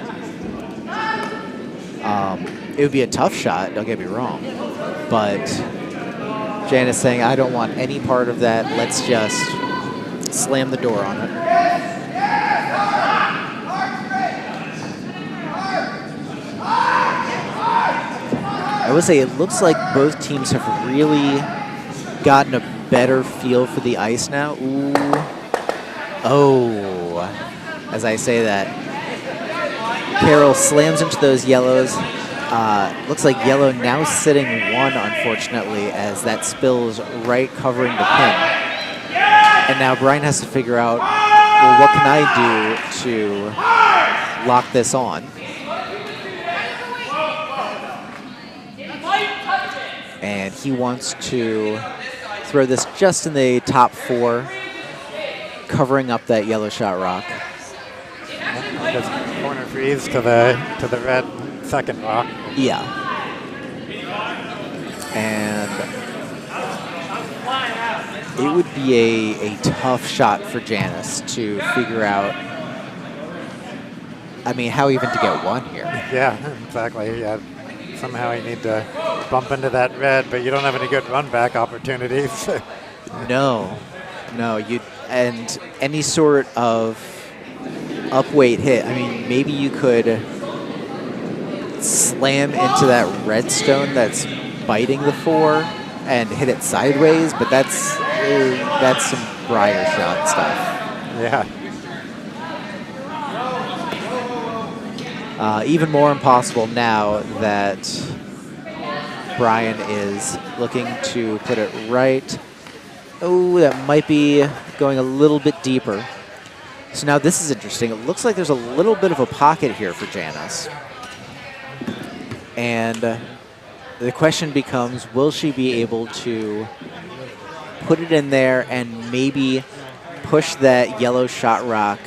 It would be a tough shot, don't get me wrong, but Janice saying, I don't want any part of that. Let's just slam the door on it. I would say it looks like both teams have really gotten a better feel for the ice now. Ooh. Oh, as I say that. Carroll slams into those yellows. Looks like yellow now sitting 1, unfortunately, as that spills right covering the pin. And now Brian has to figure out, well, what can I do to lock this on? And he wants to throw this just in the top 4, covering up that yellow shot rock. Just corner freeze to the red second rock. Yeah. And it would be a tough shot for Janice to figure out, I mean, how even to get 1 here. Yeah, exactly. Yeah. Somehow you need to bump into that red, but you don't have any good run back opportunities. No, and any sort of upweight hit. I mean, maybe you could slam into that redstone that's biting the 4 and hit it sideways, but that's some Briar shot stuff. Yeah. Even more impossible now that Brian is looking to put it right. Oh, that might be going a little bit deeper. So now this is interesting. It looks like there's a little bit of a pocket here for Janice. And the question becomes, will she be able to put it in there and maybe push that yellow shot rock?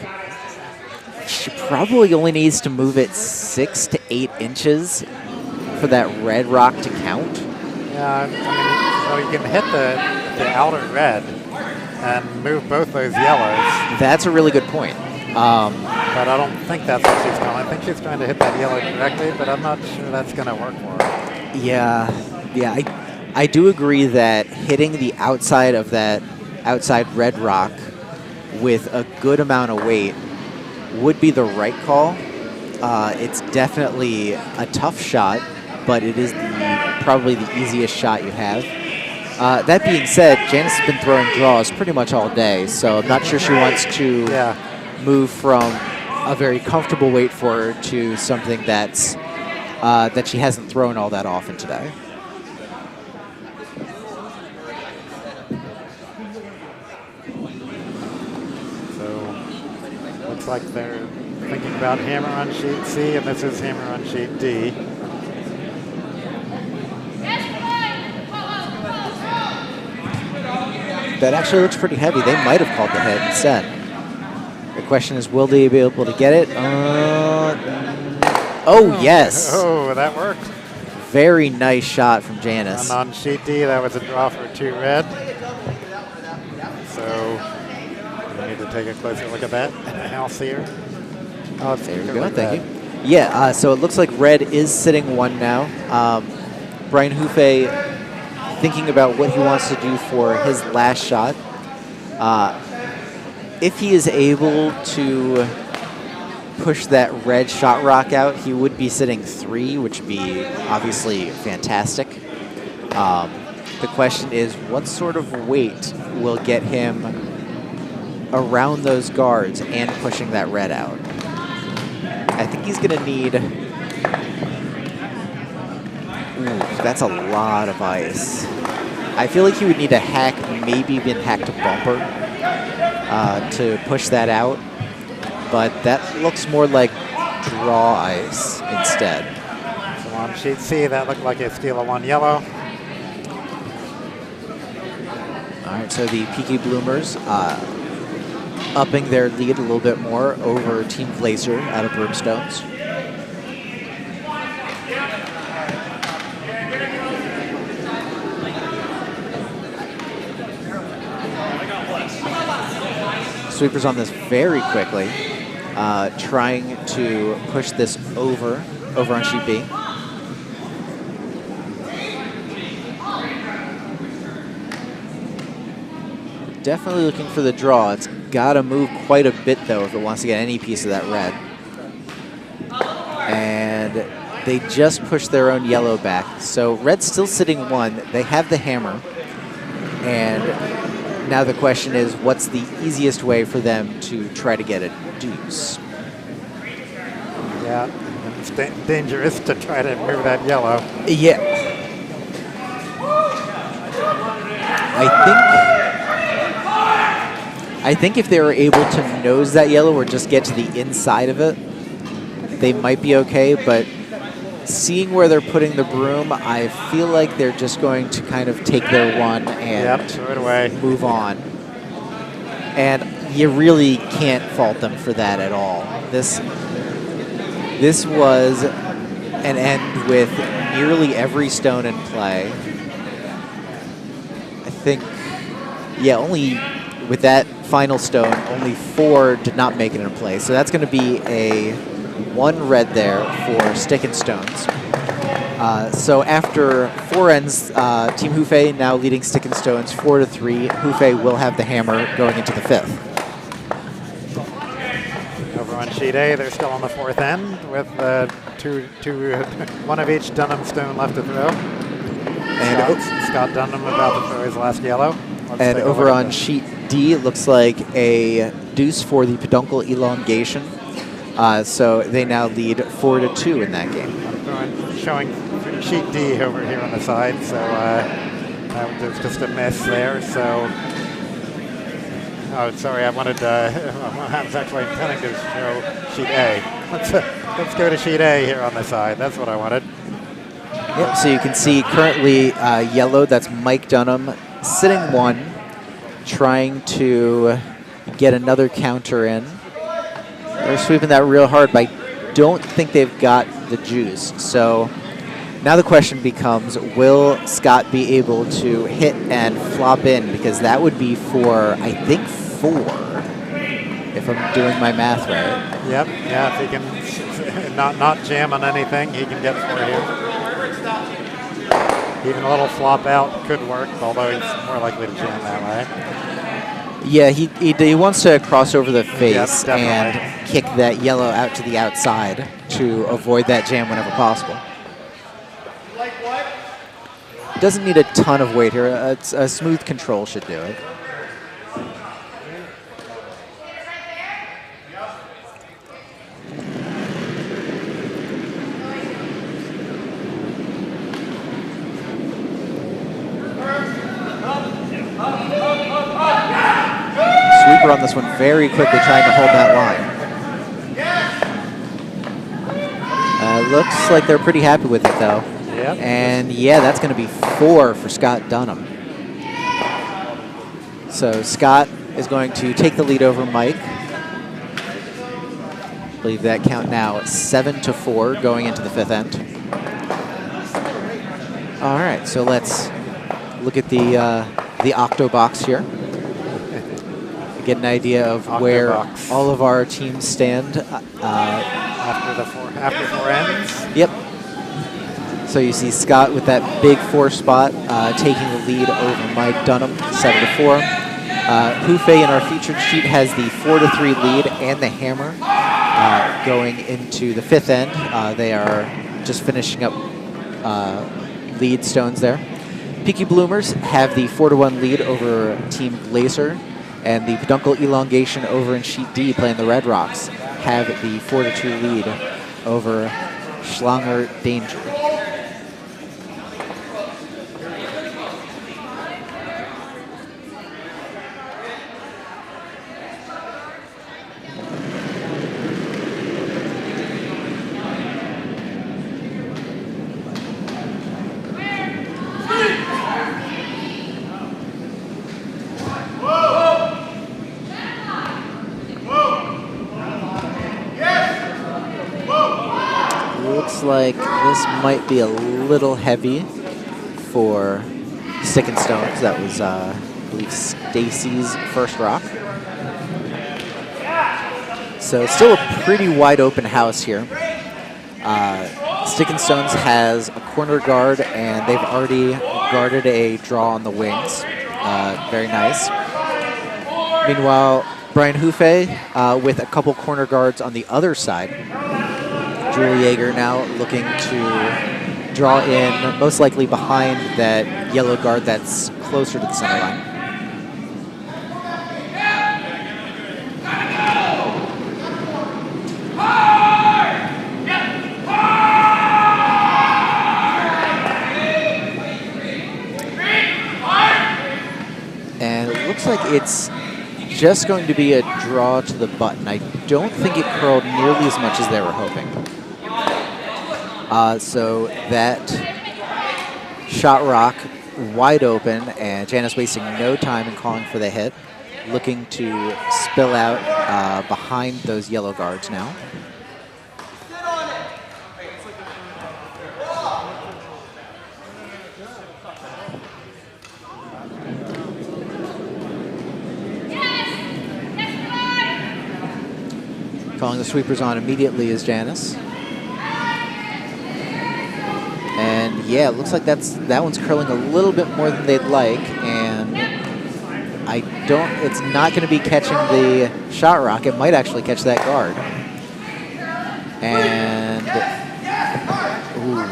She probably only needs to move it 6 to 8 inches for that red rock to count. Yeah, I mean, so you can hit the outer red and move both those yellows. That's a really good point. But I don't think that's what she's going. I think she's trying to hit that yellow directly, but I'm not sure that's going to work for her. Yeah, I do agree that hitting the outside of that outside red rock with a good amount of weight would be the right call. It's definitely a tough shot, but it is probably the easiest shot you have. That being said, Janice has been throwing draws pretty much all day, so I'm not sure she wants to move from a very comfortable weight for her to something that's that she hasn't thrown all that often today. So looks like they're thinking about hammer on sheet C, and this is hammer on sheet D. That actually looks pretty heavy. They might have called the head instead. The question is, will they be able to get it? Oh, yes. Oh, that worked. Very nice shot from Janice. And on sheet D, that was a draw for 2 red. So we need to take a closer look at that. I'll see her. Oh, there you go. Thank you. Yeah, so it looks like red is sitting 1 now. Brian Hufe thinking about what he wants to do for his last shot. If he is able to push that red shot rock out, he would be sitting 3, which would be obviously fantastic. The question is, what sort of weight will get him around those guards and pushing that red out? I think he's going to need... Ooh, that's a lot of ice. I feel like he would need a hack, maybe even hack to bumper to push that out. But that looks more like draw ice instead. So on sheet C, that looked like a steal of 1 yellow. All right, so the Peaky Bloomers upping their lead a little bit more over Team Glaser out of Broomstones. Sweepers on this very quickly, trying to push this over on sheet B. Definitely looking for the draw. It's got to move quite a bit, though, if it wants to get any piece of that red. And they just pushed their own yellow back. So red's still sitting 1. They have the hammer. And now the question is, what's the easiest way for them to try to get a deuce? Yeah, it's dangerous to try to move that yellow. Yeah. I think if they were able to nose that yellow or just get to the inside of it, they might be okay, but seeing where they're putting the broom, I feel like they're just going to kind of take their 1 and throw it away. Move on. And you really can't fault them for that at all. This was an end with nearly every stone in play. I think, yeah, only with that final stone, only 4 did not make it in play. So that's going to be a 1 red there for stick and stones. So after 4 ends, Team Hufe now leading stick and stones 4-3. Hufe will have the hammer going into the 5th. Over on sheet A, they're still on the 4th end with one of each Dunham stone left to throw. And Scott Dunham about to throw his last yellow. And over on sheet D, it looks like a deuce for the peduncle elongation. So they now lead 4-2 in that game. I'm showing sheet D over here on the side, so there's just a miss there. So Oh, sorry, I wanted I was actually intending to show sheet A. Let's go to sheet A here on the side. That's what I wanted. Yep, so you can see currently yellow, that's Mike Dunham, sitting one, trying to get another counter in. They're sweeping that real hard, but I don't think they've got the juice. So now the question becomes, will Scott be able to hit and flop in? Because that would be for, I think, 4, if I'm doing my math right. Yep, yeah, if he can not jam on anything, he can get 4 here. Even a little flop out could work, although he's more likely to jam that way. Yeah, he wants to cross over the face Yep, and kick that yellow out to the outside to avoid that jam whenever possible. Doesn't need a ton of weight here. A smooth control should do it. Sweeper on this one very quickly, trying to hold that line. Looks like they're pretty happy with it, though. Yep. And yeah, that's going to be 4 for Scott Dunham. So Scott is going to take the lead over Mike. I believe that count now 7-4 going into the 5th end. All right, so let's look at the octo box here. Get an idea of where all of our teams stand. After 4 ends? Yep. So you see Scott with that big 4 spot, taking the lead over Mike Dunham, 7-4. Hufe in our featured sheet has the 4-3 lead and the hammer going into the 5th end. They are just finishing up lead stones there. Peaky Bloomers have the 4-1 lead over Team Glaser, and the peduncle elongation over in sheet D playing the Red Rocks have the 4-2 lead over Schlanger Danger. Like this might be a little heavy for Stick and Stones. That was, I believe, Stacy's first rock. So still a pretty wide open house here. Stick and Stones has a corner guard, and they've already guarded a draw on the wings. Very nice. Meanwhile, Brian Hufe with a couple corner guards on the other side. Yeager now looking to draw in, most likely behind that yellow guard that's closer to the center line. And it looks like it's just going to be a draw to the button. I don't think it curled nearly as much as they were hoping. So that shot rock wide open, and Janice wasting no time in calling for the hit, looking to spill out behind those yellow guards now. Calling the sweepers on immediately is Janice. And yeah, it looks like that one's curling a little bit more than they'd like, and it's not going to be catching the shot rock. It might actually catch that guard. And ooh,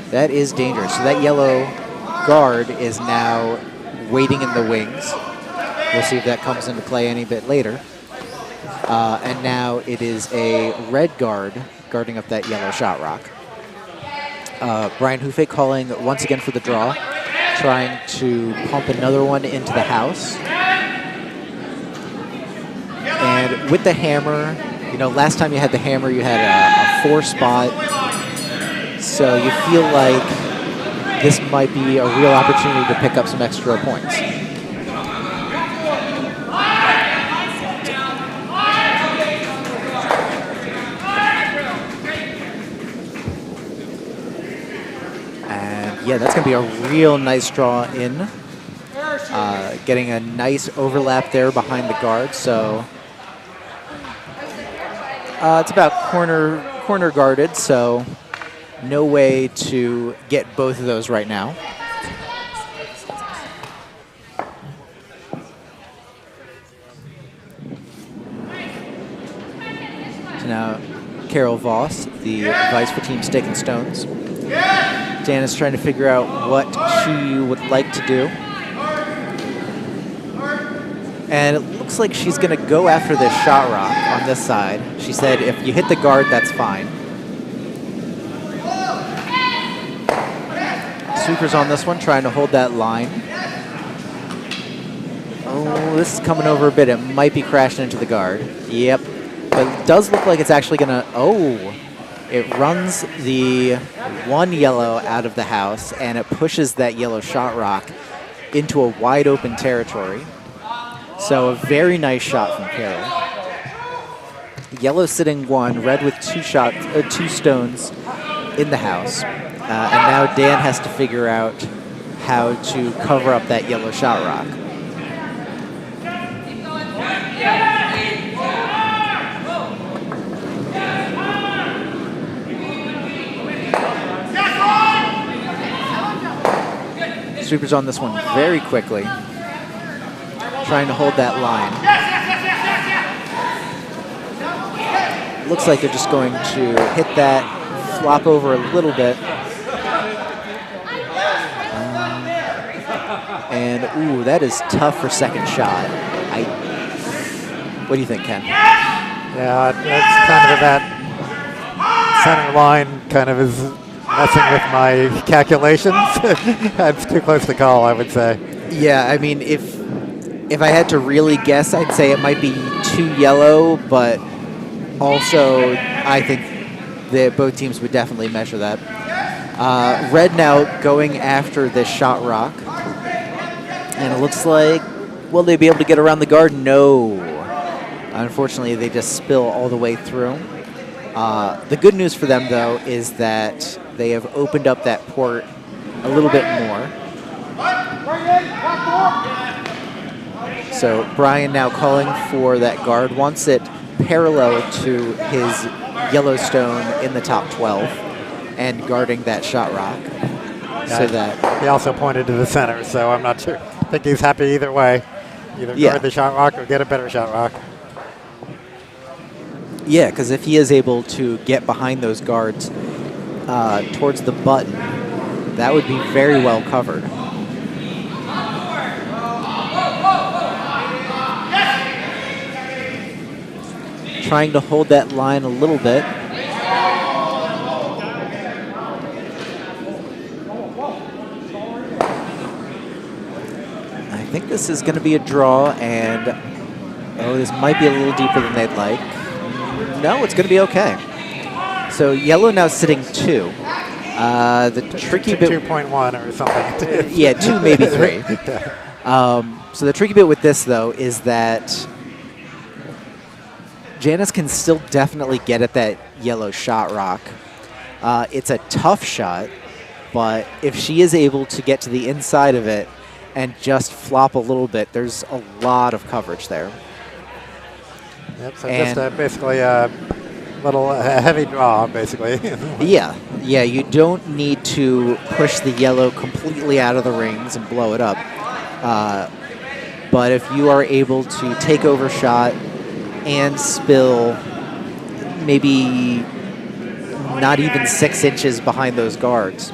that is dangerous. So that yellow guard is now waiting in the wings. We'll see if that comes into play any bit later. And now it is a red guard guarding up that yellow shot rock. Brian Hufe calling once again for the draw, trying to pump another one into the house. And with the hammer, you know, last time you had the hammer, you had a 4 spot. So you feel like this might be a real opportunity to pick up some extra points. And yeah, that's going to be a real nice draw in. Getting a nice overlap there behind the guard. So it's about corner guarded, so no way to get both of those right now. So now Carol Voss, the vice for Team Steak and Stones. Janice trying to figure out what she would like to do. And it looks like she's going to go after this shot rock on this side. She said, if you hit the guard, that's fine. Sweepers on this one, trying to hold that line. Oh, this is coming over a bit. It might be crashing into the guard. Yep. But it does look like it's actually going to... Oh, it runs the 1 yellow out of the house, and it pushes that yellow shot rock into a wide open territory. So a very nice shot from Carol. Yellow sitting 1, red with 2 stones in the house. And now Dan has to figure out how to cover up that yellow shot rock. Sweepers on this one very quickly, trying to hold that line. Looks like they're just going to hit that, flop over a little bit. And, ooh, that is tough for second shot. What do you think, Ken? Yeah, that's kind of that center line kind of is messing with my calculations. That's too close to call, I would say. Yeah, I mean, if I had to really guess, I'd say it might be 2 yellow, but also I think that both teams would definitely measure that. Red now going after this shot rock. And it looks like, will they be able to get around the guard? No. Unfortunately, they just spill all the way through. The good news for them, though, is that they have opened up that port a little bit more. So Brian now calling for that guard, wants it parallel to his Yellowstone in the top 12 and guarding that shot rock. Yeah, so that he also pointed to the center, so I'm not sure. I think he's happy either way. Either guard the shot rock or get a better shot rock. Yeah, because if he is able to get behind those guards towards the button, that would be very well covered. Trying to hold that line a little bit. I think this is going to be a draw, and oh, this might be a little deeper than they'd like. No, it's going to be okay. So yellow now sitting 2. The tricky bit 2.1 or something. yeah, 2 maybe 3. Yeah. So the tricky bit with this though is that Janice can still definitely get at that yellow shot rock. It's a tough shot, but if she is able to get to the inside of it and just flop a little bit, there's a lot of coverage there. Yep, so just basically a little heavy draw, basically. Yeah, you don't need to push the yellow completely out of the rings and blow it up. But if you are able to take over shot and spill maybe not even 6 inches behind those guards,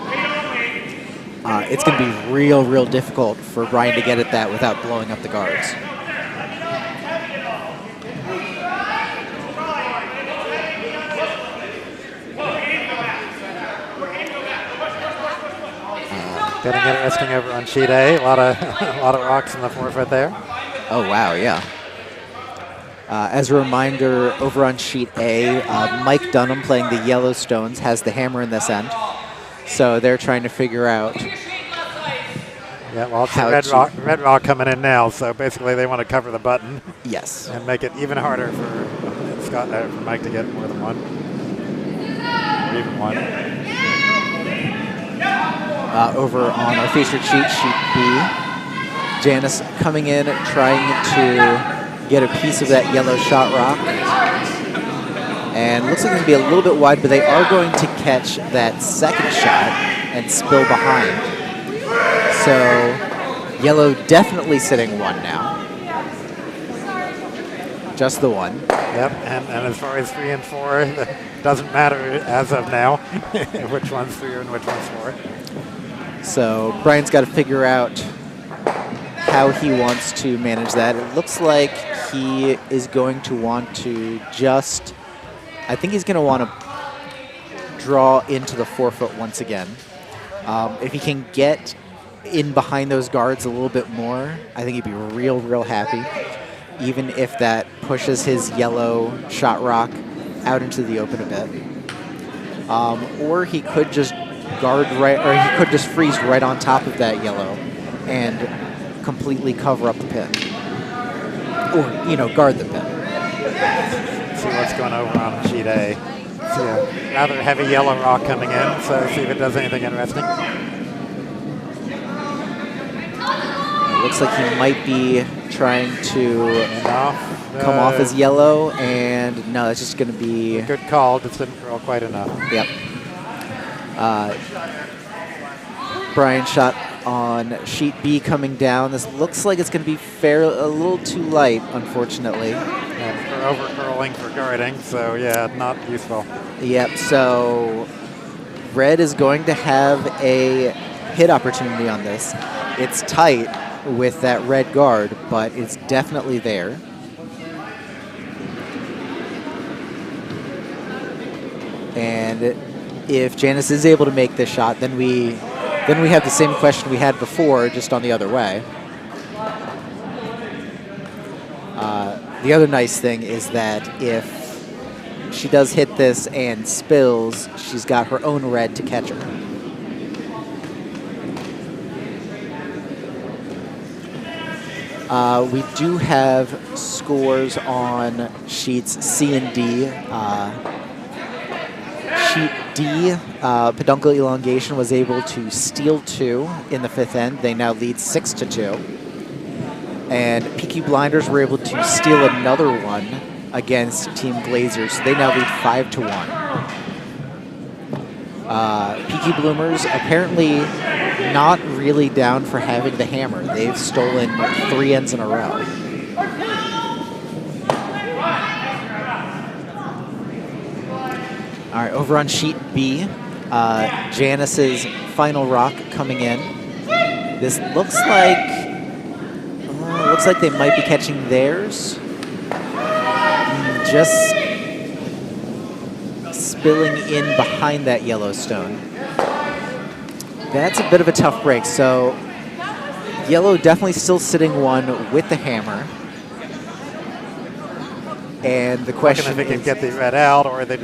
it's going to be real difficult for Brian to get at that without blowing up the guards. Getting interesting over on sheet A. A lot of rocks in the 4-foot there. Oh wow, yeah. As a reminder, over on sheet A, Mike Dunham playing the Yellowstones has the hammer in this end. So they're trying to figure out. Yeah, well, it's red rock coming in now, so basically they want to cover the button. Yes. And make it even harder for for Mike to get more than one. Or even one. Over on our featured sheet, sheet B, Janice coming in, trying to get a piece of that yellow shot rock. And looks like it's going to be a little bit wide, but they are going to catch that second shot and spill behind. So yellow definitely sitting one now. Just the one. Yep, and as far as 3 and 4, it doesn't matter as of now which one's 3 and which one's 4. So Brian's got to figure out how he wants to manage that. It looks like he is going to want to just, I think he's going to want to draw into the 4-foot once again. If he can get in behind those guards a little bit more, I think he'd be real happy, even if that pushes his yellow shot rock out into the open a bit. Or he could just guard right, or he could just freeze right on top of that yellow and completely cover up the pin. Or, you know, guard the pin. See what's going over on sheet A. See a rather heavy yellow rock coming in, so see if it does anything interesting. It looks like he might be trying to come off as yellow, and no, that's just going to be... A good call, just didn't curl quite enough. Yep. Brian shot on sheet B coming down. This looks like it's going to be a little too light, unfortunately. And for over curling for guarding, so yeah, not useful. Yep, so red is going to have a hit opportunity on this. It's tight with that red guard, but it's definitely there. And if Janice is able to make this shot, then we have the same question we had before, just on the other way. The other nice thing is that if she does hit this and spills, she's got her own red to catch her. We do have scores on sheets C and D. Sheet D, Peduncle Elongation was able to steal 2 in the 5th end. They now lead 6-2. And Peaky Blinders were able to steal another one against Team Glaser, so they now lead 5-1. Peaky Bloomers apparently not really down for having the hammer. They've stolen 3 ends in a row. All right, over on sheet B, Janice's final rock coming in. This looks like they might be catching theirs. Just spilling in behind that Yellowstone. That's a bit of a tough break. So yellow definitely still sitting one with the hammer. And the question is, if they can get the red out, or are they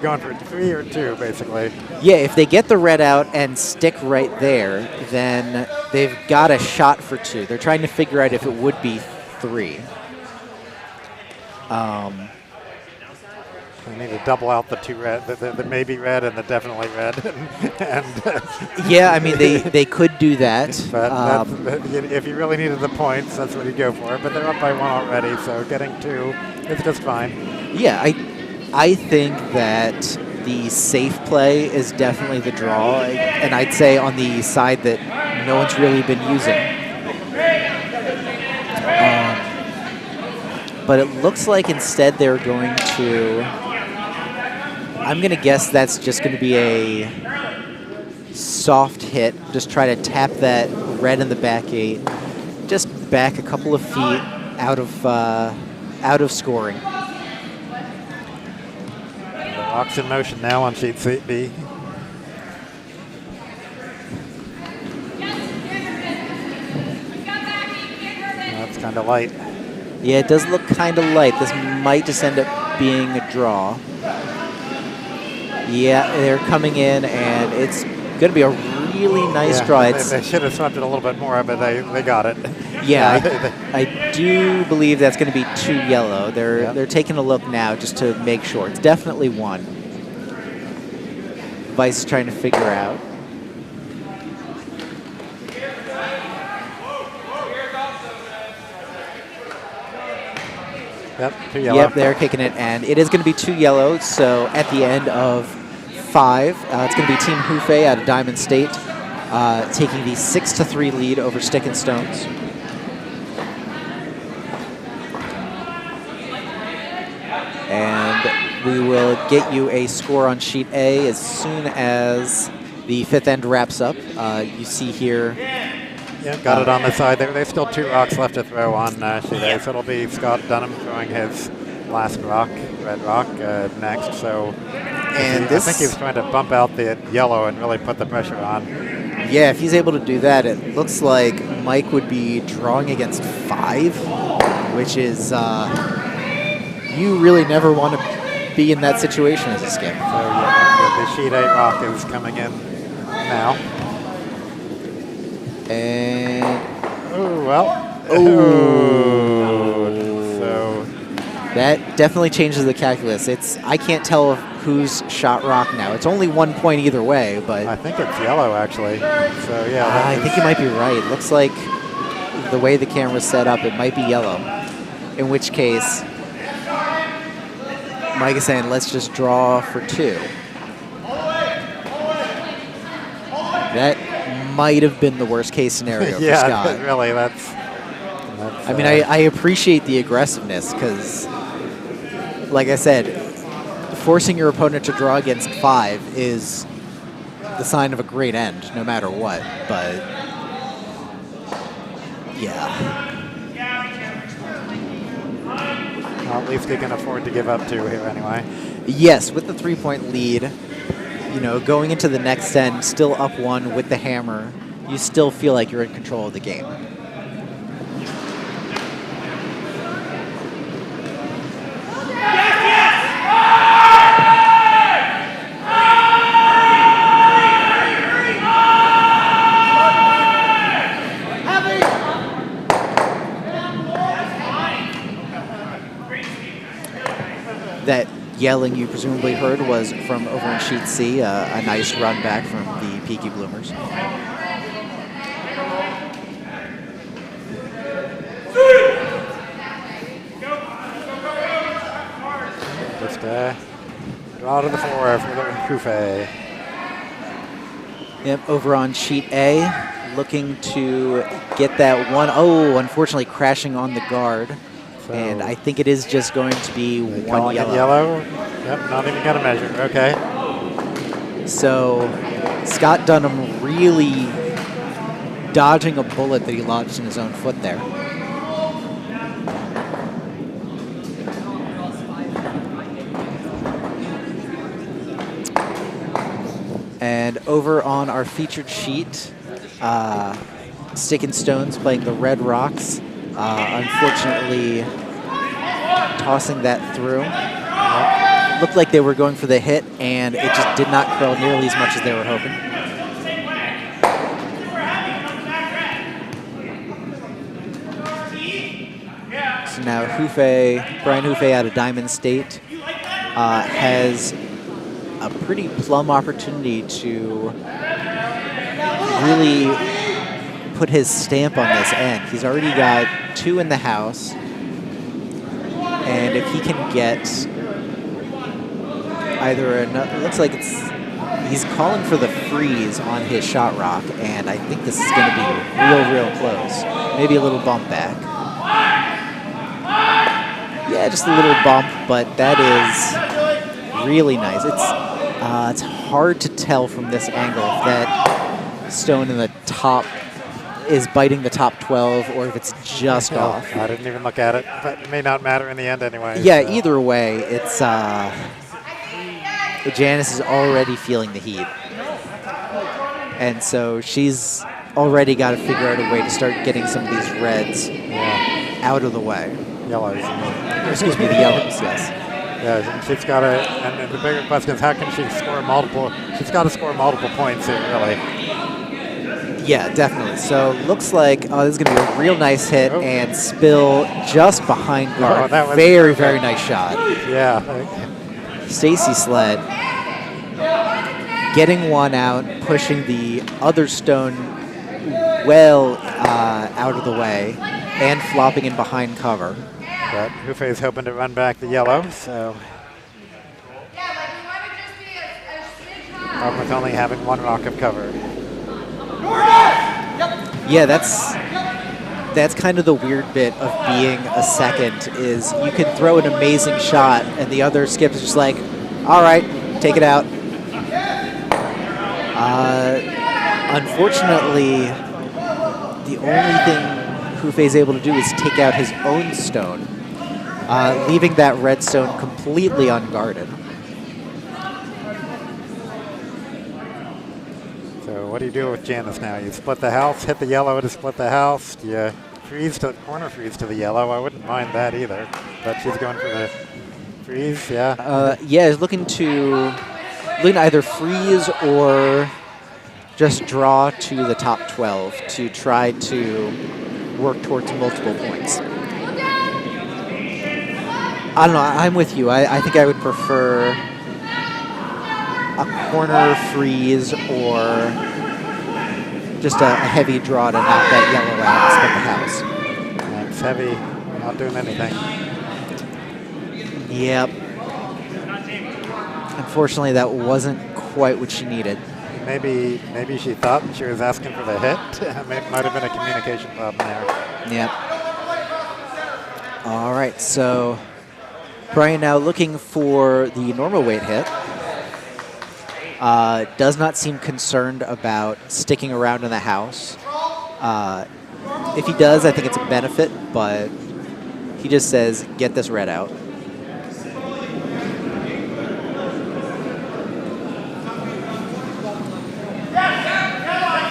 going for 3 or 2, basically? Yeah, if they get the red out and stick right there, then they've got a shot for 2. They're trying to figure out if it would be 3. We need to double out the 2 red, the maybe red and the definitely red. Yeah, I mean, they could do that. But if you really needed the points, that's what you go for. But they're up by 1 already, so getting 2 is just fine. Yeah, I think that the safe play is definitely the draw, and I'd say on the side that no one's really been using. But it looks like instead they're going to... I'm going to guess that's just going to be a soft hit. Just try to tap that red in the back 8. Just back a couple of feet out of scoring. Rocks in motion now on sheet B. That's kind of light. Yeah, it does look kind of light. This might just end up being a draw. Yeah, they're coming in, and it's going to be a really nice draw. They should have swept it a little bit more, but they got it. Yeah, I do believe that's going to be 2 yellow. They're taking a look now just to make sure. It's definitely 1. Vice is trying to figure out. Yep, 2 yellow. Yep, they're kicking it, and it is going to be 2 yellow. So at the end of 5, it's going to be Team Hufe out of Diamond State taking the 6-3 lead over Stick and Stones. And we will get you a score on sheet A as soon as the 5th end wraps up. You see here. Yeah, got it on the side. There's still 2 rocks left to throw on sheet A, so it'll be Scott Dunham throwing his last rock, red rock, next. So I think he's trying to bump out the yellow and really put the pressure on. Yeah, if he's able to do that, it looks like Mike would be drawing against 5, which is you really never want to be in that situation as a skip. So yeah, the sheet 8 rock is coming in now. And oh well. So that definitely changes the calculus. I can't tell who's shot rock now. It's only 1 point either way, but I think it's yellow actually. So yeah, I think you might be right. Looks like the way the camera's set up, it might be yellow. In which case, Mike is saying, let's just draw for 2. That might have been the worst case scenario for Scott. Yeah, really, that's I mean, I appreciate the aggressiveness because, like I said, forcing your opponent to draw against 5 is the sign of a great end, no matter what. But, yeah. Well, at least he can afford to give up 2 here anyway. Yes, with the 3-point lead, you know, going into the next end, still up 1 with the hammer, you still feel like you're in control of the game. That yelling you presumably heard was from over in Sheet C, a nice run back from the Peaky Bloomers. Just draw to the 4 for the Hufe. Yep, over on Sheet A, looking to get that one. Oh, unfortunately crashing on the guard. So and I think it is just going to be 1 yellow. Yep, not even got a measure. Okay. So Scott Dunham really dodging a bullet that he lodged in his own foot there. And over on our featured sheet, Stick and Stones playing the Red Rocks. Unfortunately, tossing that through. Looked like they were going for the hit, and it just did not curl nearly as much as they were hoping. So now Brian Hufe out of Diamond State has a pretty plum opportunity to really put his stamp on this end. He's already got 2 in the house, and if he can get either it looks like he's calling for the freeze on his shot rock, and I think this is going to be real close. Maybe a little bump back. Yeah, just a little bump, but that is really nice. It's hard to tell from this angle if that stone in the top is biting the top 12 or if it's just off. I didn't even look at it, but it may not matter in the end anyway. Yeah, so. Either way, it's Janice is already feeling the heat. And so she's already got to figure out a way to start getting some of these reds out of the way. Yellows. Excuse me, the yellows, yes. Yeah, and she's got to, and the bigger question is how can she score multiple, she's got to score multiple points here, really. Yeah, definitely. So looks like, oh, this is going to be a real nice hit and spill just behind guard. That was very, very nice shot. Yeah. Stacy Slette getting one out, pushing the other stone well out of the way, and flopping in behind cover. But Hufe is hoping to run back the yellow, so. Problem with only having one rock of cover. Yeah, that's kind of the weird bit of being a second, is you can throw an amazing shot and the other skip is just like, all right, take it out. Unfortunately, the only thing Hufe is able to do is take out his own stone, leaving that red stone completely unguarded. So what do you do with Janice now? You split the house, hit the yellow to split the house. Do you freeze to corner freeze to the yellow? I wouldn't mind that either. But she's going for the freeze, yeah. Yeah, he's looking to either freeze or just draw to the top 12 to try to work towards multiple points. I don't know, I'm with you. I think I would prefer a corner freeze or just a heavy draw to knock that yellow out and split the house. That's heavy, not doing anything. Yep. Unfortunately, that wasn't quite what she needed. Maybe she thought she was asking for the hit. It might have been a communication problem there. Yep. All right, so Brian now looking for the normal weight hit. Does not seem concerned about sticking around in the house. If he does, I think it's a benefit, but he just says, get this red out.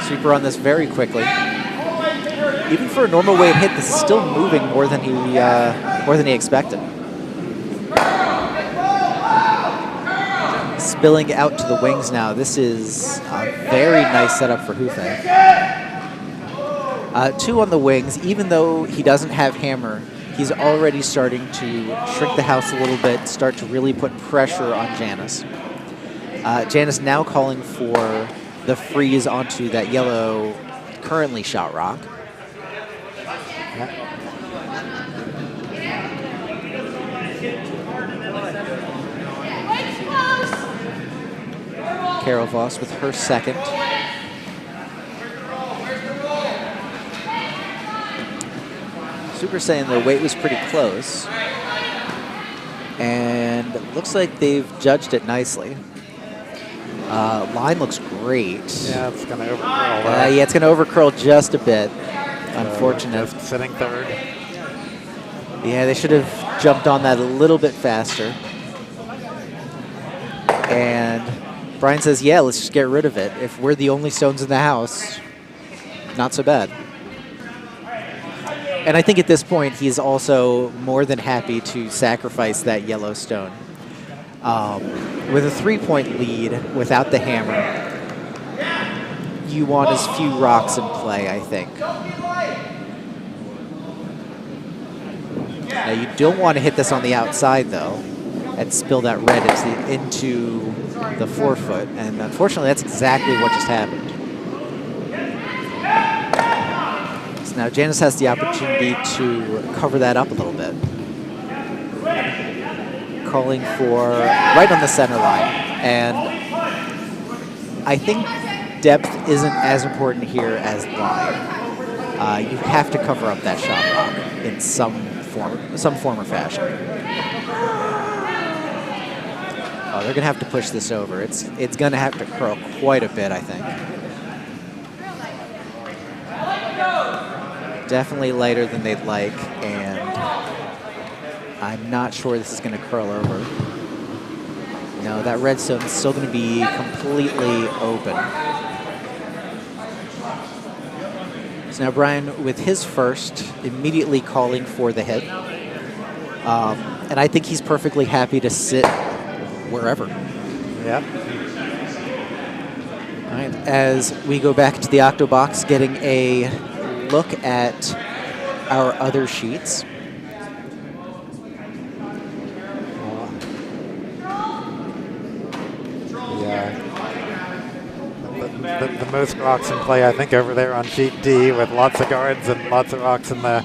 Sweeper on this very quickly. Even for a normal weight hit, this is still moving more than he expected. Spilling out to the wings now. This is a very nice setup for Hufe. 2 on the wings. Even though he doesn't have hammer, he's already starting to shrink the house a little bit, start to really put pressure on Janice. Janice now calling for the freeze onto that yellow currently shot rock. Carol Voss with her second. Super saying the weight was pretty close. And it looks like they've judged it nicely. Line looks great. Yeah, it's going to overcurl. Yeah, it's going to overcurl just a bit. Unfortunate. Just sitting third. Yeah, they should have jumped on that a little bit faster. And Brian says, yeah, let's just get rid of it. If we're the only stones in the house, not so bad. And I think at this point, he's also more than happy to sacrifice that yellow stone. With a 3-point lead without the hammer, you want as few rocks in play, I think. Now, you don't want to hit this on the outside, though, and spill that red into the forefoot. And unfortunately, that's exactly what just happened. So now Janice has the opportunity to cover that up a little bit. Calling for right on the center line. And I think depth isn't as important here as line. You have to cover up that shot rock in some form or fashion. Oh, they're gonna have to push this over. It's gonna have to curl quite a bit, I think. Definitely lighter than they'd like, and I'm not sure this is going to curl over. No, that red stone is still going to be completely open. So now Brian, with his first, immediately calling for the hit. And I think he's perfectly happy to sit wherever. Yep. All right, as we go back to the Octobox, getting a look at our other sheets. The most rocks in play, I think, over there on sheet D, with lots of guards and lots of rocks in the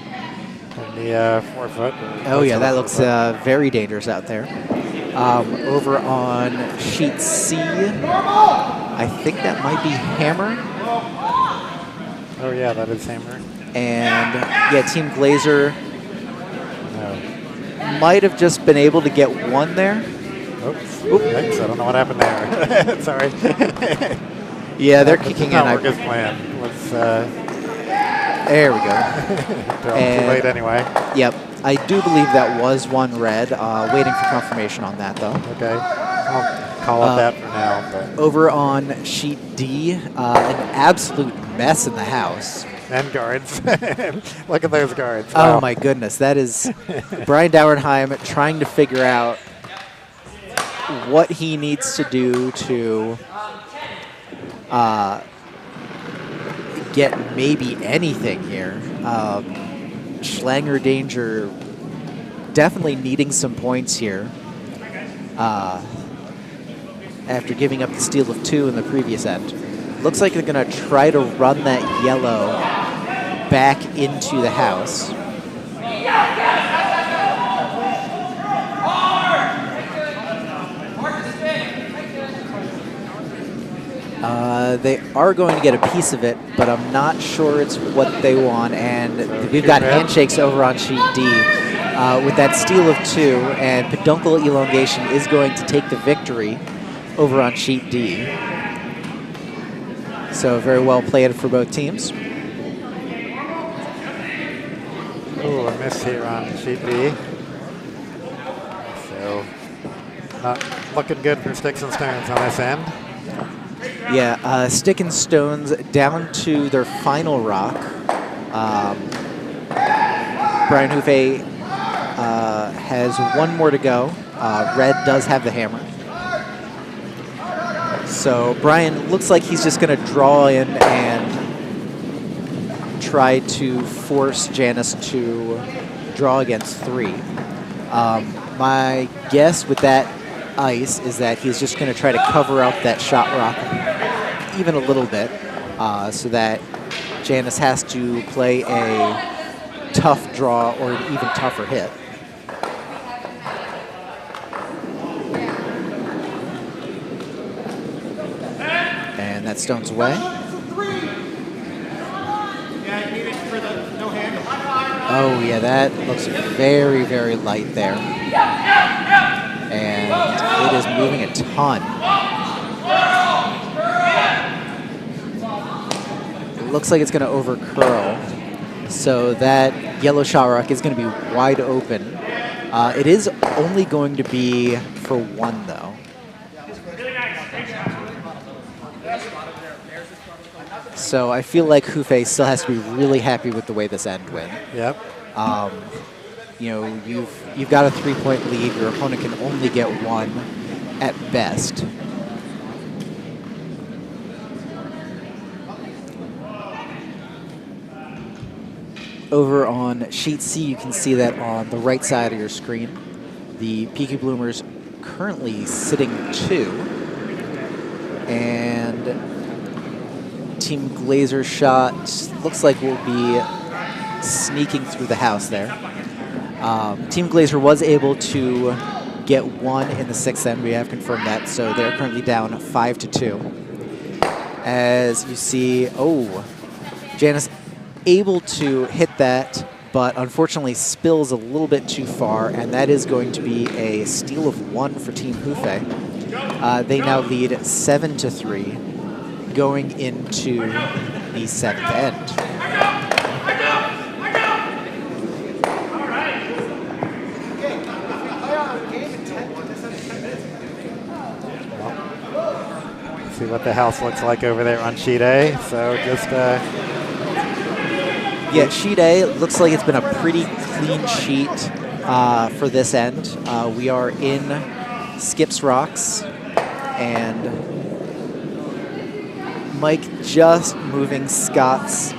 4-foot. Oh yeah, that looks very dangerous out there. Over on sheet C, I think that might be Hammer. Oh yeah, that is Hammer. And yeah, Team Glaser might have just been able to get one there. Oops. Yikes, I don't know what happened there. Sorry. Yeah, they're kicking in. Not work as planned. Let's, there we go. Too late anyway. Yep. I do believe that was one red. Waiting for confirmation on that, though. Okay. I'll call it that for now. But. Over on sheet D, an absolute mess in the house. And guards. Look at those guards. Wow. Oh, my goodness. That is Brian Dauernheim trying to figure out what he needs to do to get maybe anything here. Schlanger Danger definitely needing some points here after giving up the steal of 2 in the previous end. Looks like they're going to try to run that yellow back into the house. They are going to get a piece of it, but I'm not sure it's what they want. And we've got handshakes over on sheet D with that steal of 2, and Peduncle Elongation is going to take the victory over on sheet D. So very well played for both teams. Ooh, a miss here on sheet B. So not looking good for Sticks and Stones on this end. Yeah, Stick and Stones down to their final rock. Brian Hufe has one more to go. Red does have the hammer. So Brian looks like he's just going to draw in and try to force Janice to draw against 3. My guess with that ice is that he's just going to try to cover up that shot rock even a little bit so that Janice has to play a tough draw or an even tougher hit. And that stone's away. Oh yeah, that looks very, very light there. And it is moving a ton. It looks like it's going to over-curl. So that yellow shot rock is going to be wide open. It is only going to be for 1, though. So I feel like Hufe still has to be really happy with the way this end went. Yep. You know, you've got a 3-point lead. Your opponent can only get 1 at best. Over on sheet C, you can see that on the right side of your screen, the Peaky Bloomers currently sitting 2, and Team Glaser shot looks like we'll be sneaking through the house there. Team Glaser was able to get 1 in the 6th end. We have confirmed that, so they're currently down 5-2. As you see, Janice able to hit that, but unfortunately spills a little bit too far, and that is going to be a steal of 1 for Team Hufe. They now lead 7-3 going into the 7th end. See what the house looks like over there on sheet A. So just yeah, sheet A looks like it's been a pretty clean sheet for this end. We are in Skip's Rocks, and Mike just moving Scott's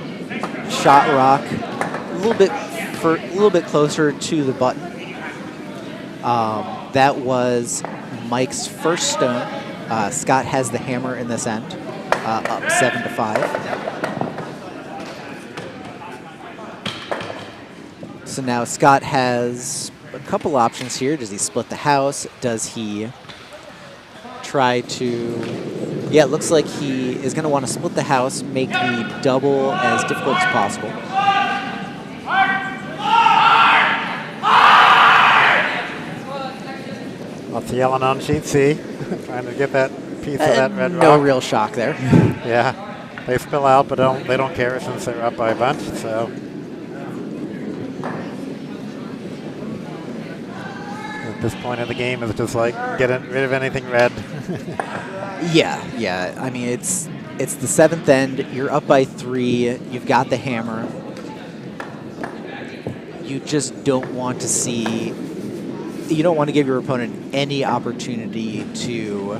shot rock a little bit closer to the button. That was Mike's first stone. Scott has the hammer in this end, up 7-5. So now Scott has a couple options here. Does he split the house? Does he try to... Yeah, it looks like he is going to want to split the house, make the double as difficult as possible. Lots of yelling on sheet C, trying to get that piece of that red rock. No real shock there. Yeah, they spill out, but they don't care since they're up by a bunch. So at this point in the game, it's just like getting rid of anything red. Yeah. I mean, it's the 7th end. You're up by 3. You've got the hammer. You just don't want to see. You don't want to give your opponent any opportunity to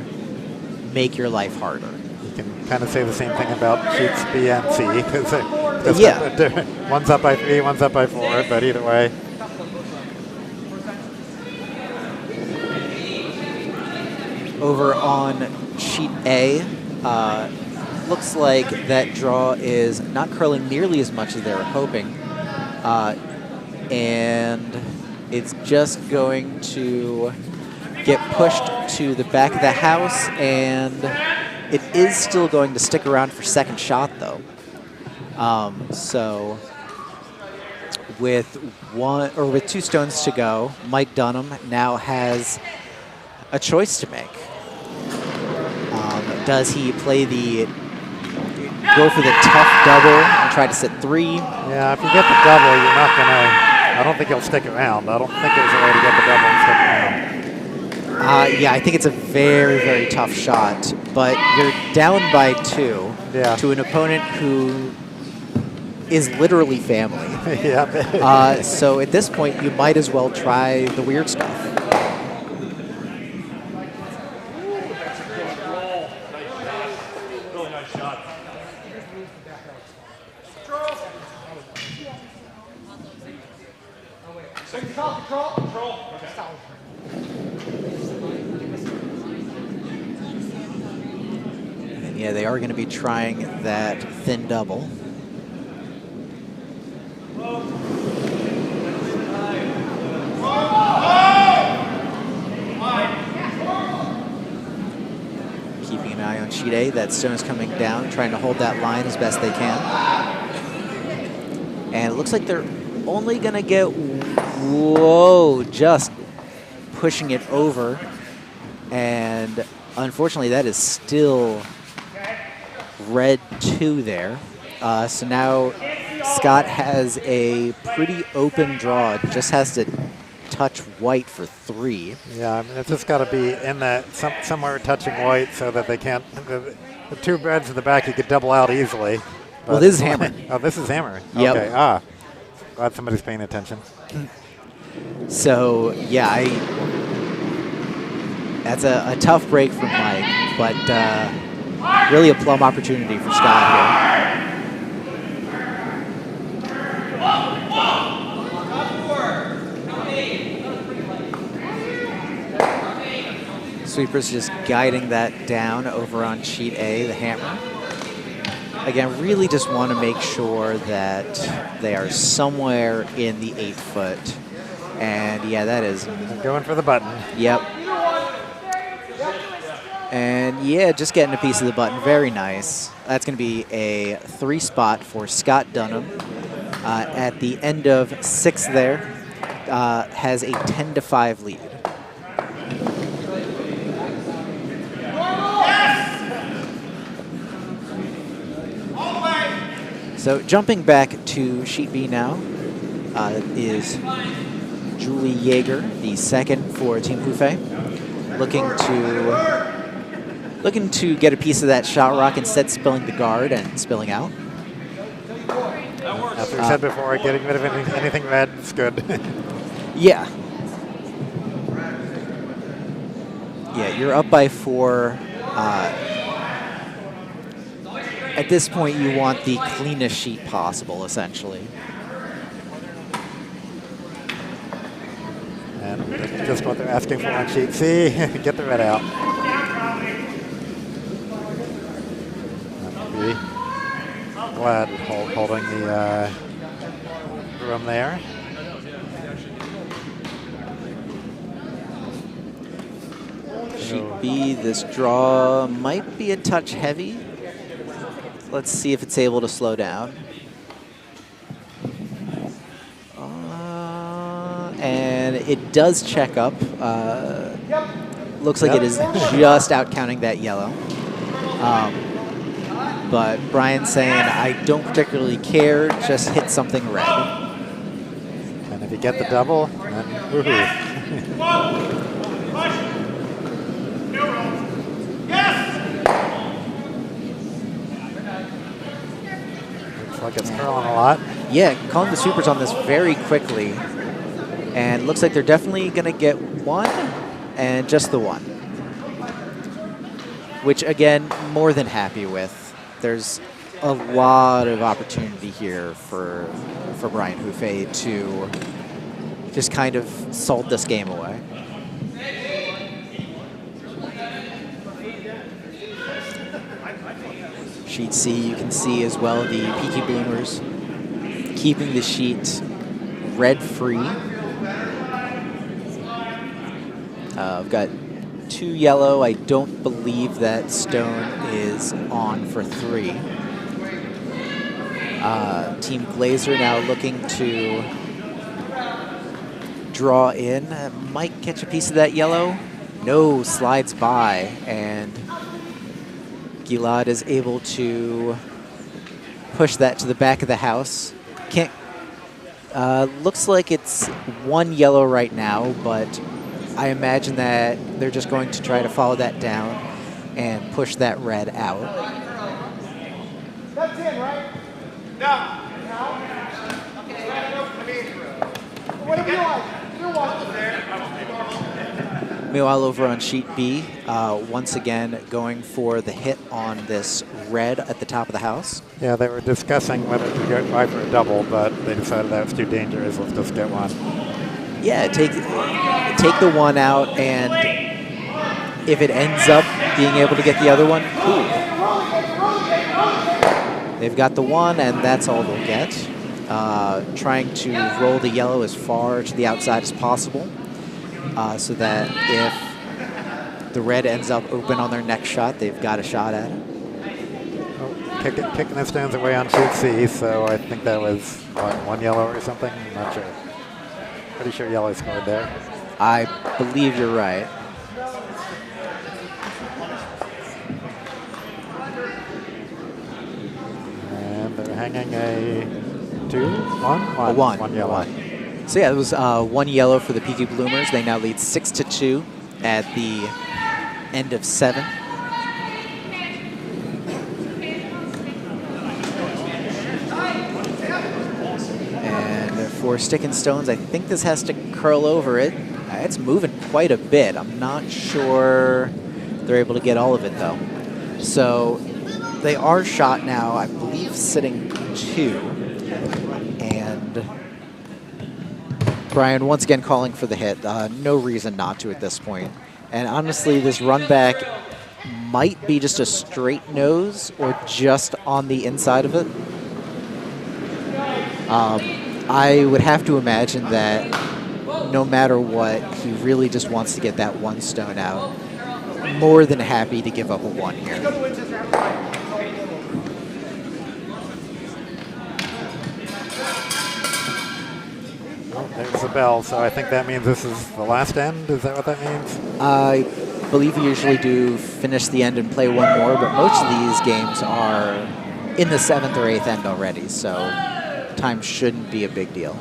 make your life harder. You can kind of say the same thing about sheets B and C, because one's up by 3, one's up by 4, but either way. Over on sheet A, looks like that draw is not curling nearly as much as they were hoping, and it's just going to get pushed to the back of the house, and it is still going to stick around for second shot, though. So with 2 stones to go, Mike Dunham now has a choice to make. Does he go for the tough double and try to set 3? Yeah, if you get the double, you're not gonna. I don't think he'll stick around. I don't think there's a way to get the double and stick around. Yeah, I think it's a very, very tough shot. But you're down by 2 to an opponent who is literally family. Yeah. So at this point, you might as well try the weird stuff. And yeah, they are going to be trying that thin double. Keeping an eye on sheet A. That stone is coming down, trying to hold that line as best they can. And it looks like they're only going to get, whoa, just pushing it over. And unfortunately, that is still red 2 there. So now Scott has a pretty open draw. It just has to touch white for 3. Yeah, I mean, it's just got to be in that somewhere touching white so that they can't. The 2 reds in the back you could double out easily. Well, this is hammer. Oh, this is hammer. Yep. Okay. Glad somebody's paying attention. So yeah, that's a tough break for Mike, but really a plum opportunity for Scott here. Sweeper's just guiding that down over on sheet A, the hammer. Again, really just want to make sure that they are somewhere in the 8-foot. And yeah, that is... They're going for the button. Yep. And yeah, just getting a piece of the button. Very nice. That's going to be a 3 spot for Scott Dunham. At the end of 6 there, has a 10-5 lead. So jumping back to sheet B now is Julie Yeager, the second for Team Hufe, looking to get a piece of that shot rock, instead spilling the guard and spilling out. As we said before, getting rid of anything red is good. Yeah. Yeah, you're up by 4. At this point, you want the cleanest sheet possible, essentially. And that's just what they're asking for on sheet C. Get the red out. That would be Gilad holding the room there. Sheet B, this draw might be a touch heavy. Let's see if it's able to slow down. And it does check up. Looks like it is just out counting that yellow. But Brian's saying, I don't particularly care, just hit something red. And if you get the double, then woohoo. Looks like it's curling a lot. Yeah, calling the supers on this very quickly. And looks like they're definitely going to get 1 and just the 1. Which, again, more than happy with. There's a lot of opportunity here for Brian Hufe to just kind of salt this game away. Sheet C, you can see as well the Peaky Bloomers keeping the sheet red-free. I've got 2 yellow. I don't believe that stone is on for 3. Team Glaser now looking to draw in. Might catch a piece of that yellow. No, slides by, and Gilad is able to push that to the back of the house. Can't. Looks like it's 1 yellow right now, but I imagine that they're just going to try to follow that down and push that red out. That's in, right? No. What do you like? You're watching there. Meanwhile, over on sheet B, once again going for the hit on this red at the top of the house. Yeah, they were discussing whether to try for a double, but they decided that was too dangerous. Let's just get 1. Yeah, take the 1 out, and if it ends up being able to get the other one, cool. They've got the 1, and that's all they'll get. Trying to roll the yellow as far to the outside as possible, so that if the red ends up open on their next shot, they've got a shot at it. Oh, kicking the stones away on sheet C, so I think that was, what, 1 yellow or something? I'm not sure. Pretty sure yellow scored there. I believe you're right. And they're hanging a 2, 1? A 1. 1 yellow. So yeah, it was 1 yellow for the Peaky Bloomers. They now lead 6-2 at the end of 7. And for Stick and Stones, I think this has to curl over it. It's moving quite a bit. I'm not sure they're able to get all of it, though. So they are shot now, I believe, sitting 2. And Brian once again calling for the hit. No reason not to at this point. And honestly, this run back might be just a straight nose or just on the inside of it. I would have to imagine that no matter what, he really just wants to get that 1 stone out. More than happy to give up a 1 here. Well, there's the bell, so I think that means this is the last end. Is that what that means? I believe we usually do finish the end and play 1 more, but most of these games are in the 7th or 8th end already, so time shouldn't be a big deal.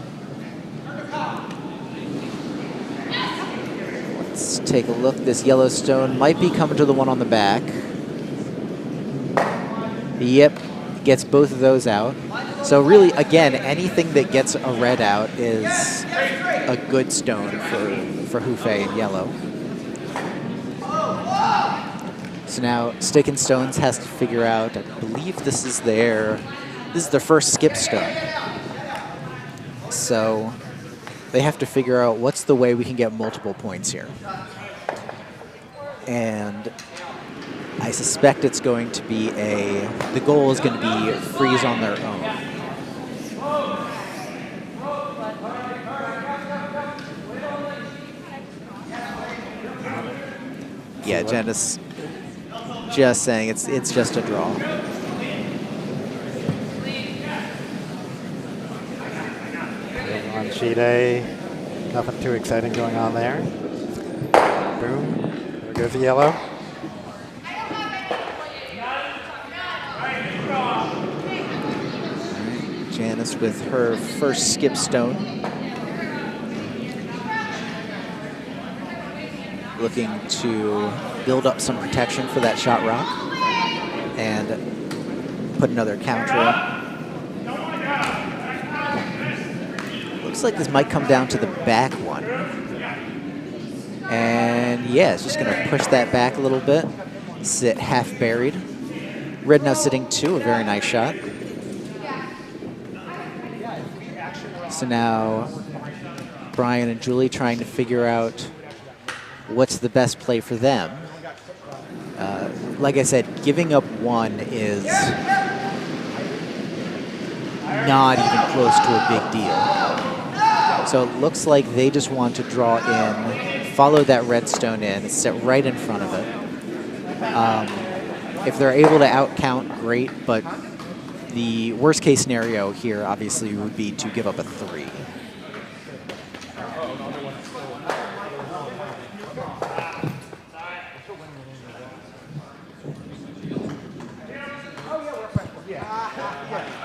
Let's take a look. This yellow stone might be coming to the one on the back. Yep, gets both of those out. So really, again, anything that gets a red out is a good stone for Hufe in yellow. So now Stick and Stones has to figure out, I believe this is their first skip stone. So they have to figure out what's the way we can get multiple points here. And I suspect it's going to be the goal is going to be freeze on their own. Yeah, Janice just saying it's just a draw. On sheet A, nothing too exciting going on there. Boom, there goes the yellow. Janice with her first skip stone. Looking to build up some protection for that shot rock and put another counter up. Looks like this might come down to the back one. And yeah, it's just gonna push that back a little bit. Sit half buried. Red now sitting 2, a very nice shot. So now Brian and Julie trying to figure out what's the best play for them. Like I said, giving up 1 is not even close to a big deal. So it looks like they just want to draw in, follow that red stone in, sit right in front of it. If they're able to outcount, great, but the worst case scenario here obviously would be to give up a 3.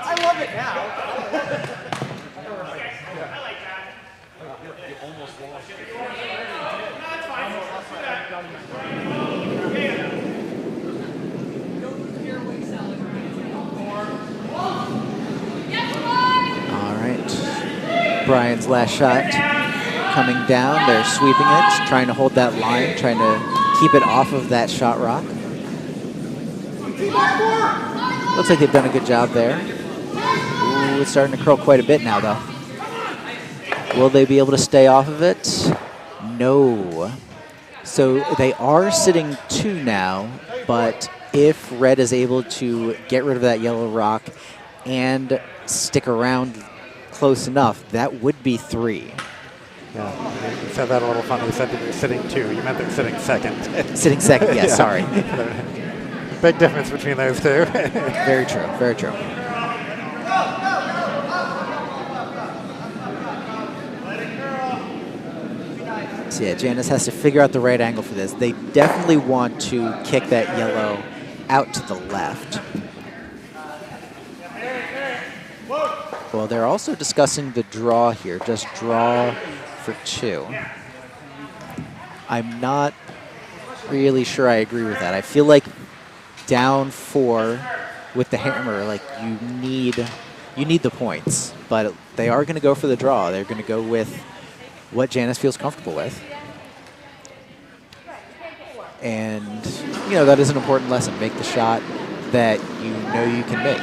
I love it now. All right, Brian's last shot coming down. They're sweeping it, trying to hold that line, trying to keep it off of that shot rock. Looks like they've done a good job there. Ooh, it's starting to curl quite a bit now, though. Will they be able to stay off of it? No. So they are sitting 2 now, but if red is able to get rid of that yellow rock and stick around close enough, that would be 3. Yeah, you said that a little funny. You said that they're sitting 2. You meant they're sitting second. Sitting second, yes, Yeah. sorry. Big difference between those two. Very true, very true. So yeah, Janice has to figure out the right angle for this. They definitely want to kick that yellow out to the left. Well, they're also discussing the draw here, just draw for 2. I'm not really sure I agree with that. I feel like down 4 with the hammer, like you need the points, but they are going to go for the draw. They're going to go with what Janice feels comfortable with. And, you know, that is an important lesson. Make the shot that you know you can make,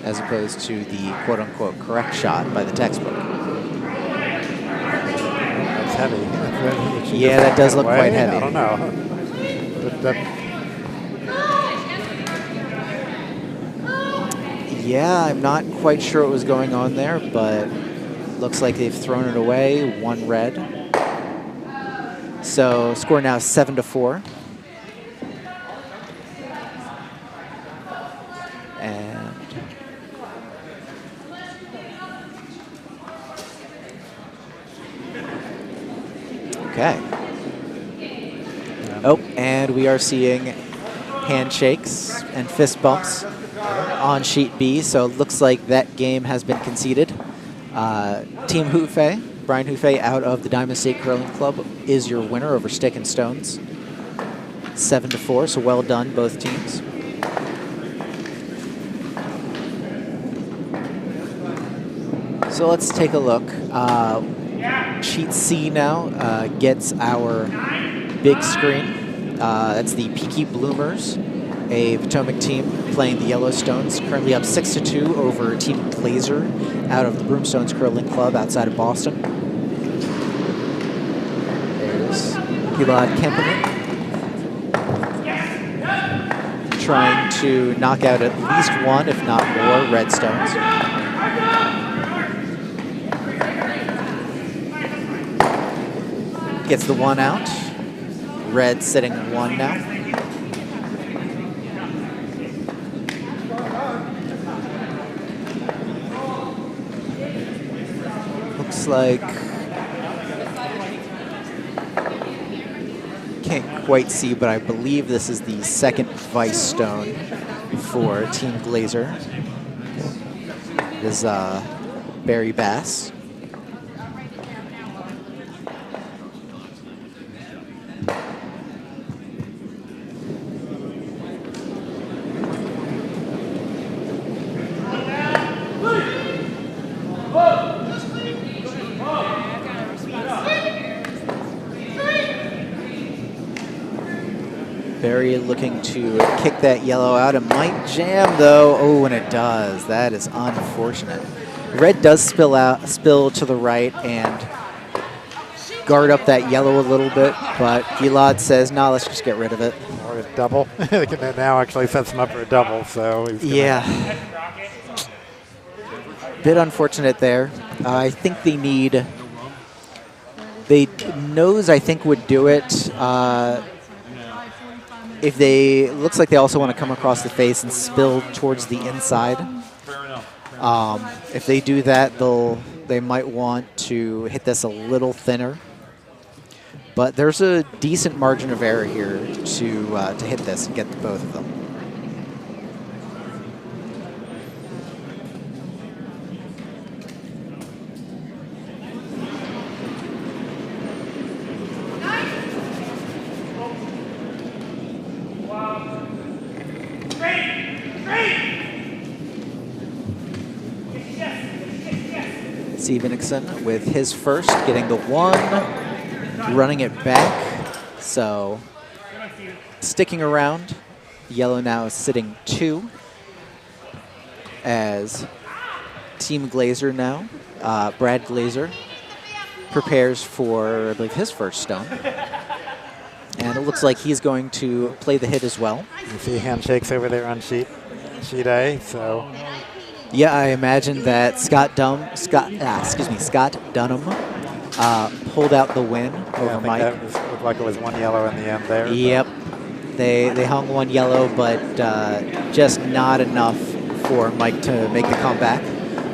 as opposed to the quote-unquote correct shot by the textbook. That's heavy. Yeah, that does look quite heavy. I don't know. Yeah, I'm not quite sure what was going on there, but looks like they've thrown it away. 1 red. So score now is 7-4. And okay. Oh, and we are seeing handshakes and fist bumps on sheet B, so it looks like that game has been conceded. Team Hufe, Brian Hufe out of the Diamond State Curling Club, is your winner over Stick and Stones. 7-4, so well done, both teams. So let's take a look. Sheet C now gets our big screen. That's the Peaky Bloomers, a Potomac team playing the Yellowstones, currently up 6-2 over Team Glaser out of the Broomstones Curling Club outside of Boston. There's Gilad Kempenich trying to knock out at least one, if not more, Red Stones. Gets the one out. Red sitting one now. Looks like, can't quite see, but I believe this is the second Vice Stone for Team Glaser. It is Barry Bass. Barry looking to kick that yellow out. It might jam though. Oh, and it does. That is unfortunate. Red does spill to the right and guard up that yellow a little bit, but Gilad says, no, let's just get rid of it. Or a double. That now actually sets him up for a double, so he's yeah. Bit unfortunate there. I think they need, nose I think would do it. If they, looks like they also want to come across the face and spill towards the inside. If they do that, they might want to hit this a little thinner. But there's a decent margin of error here to hit this and get to both of them. Enochson with his first, getting the one, running it back. So sticking around. Yellow now is sitting 2 as Team Glaser now. Brad Glaser prepares for, I believe, his first stone. And it looks like he's going to play the hit as well. You see handshakes over there on sheet A, so. Yeah, I imagine that Scott Dunham pulled out the win over Mike. That looked like it was one yellow in the end there. Yep, they hung one yellow, but just not enough for Mike to make the comeback.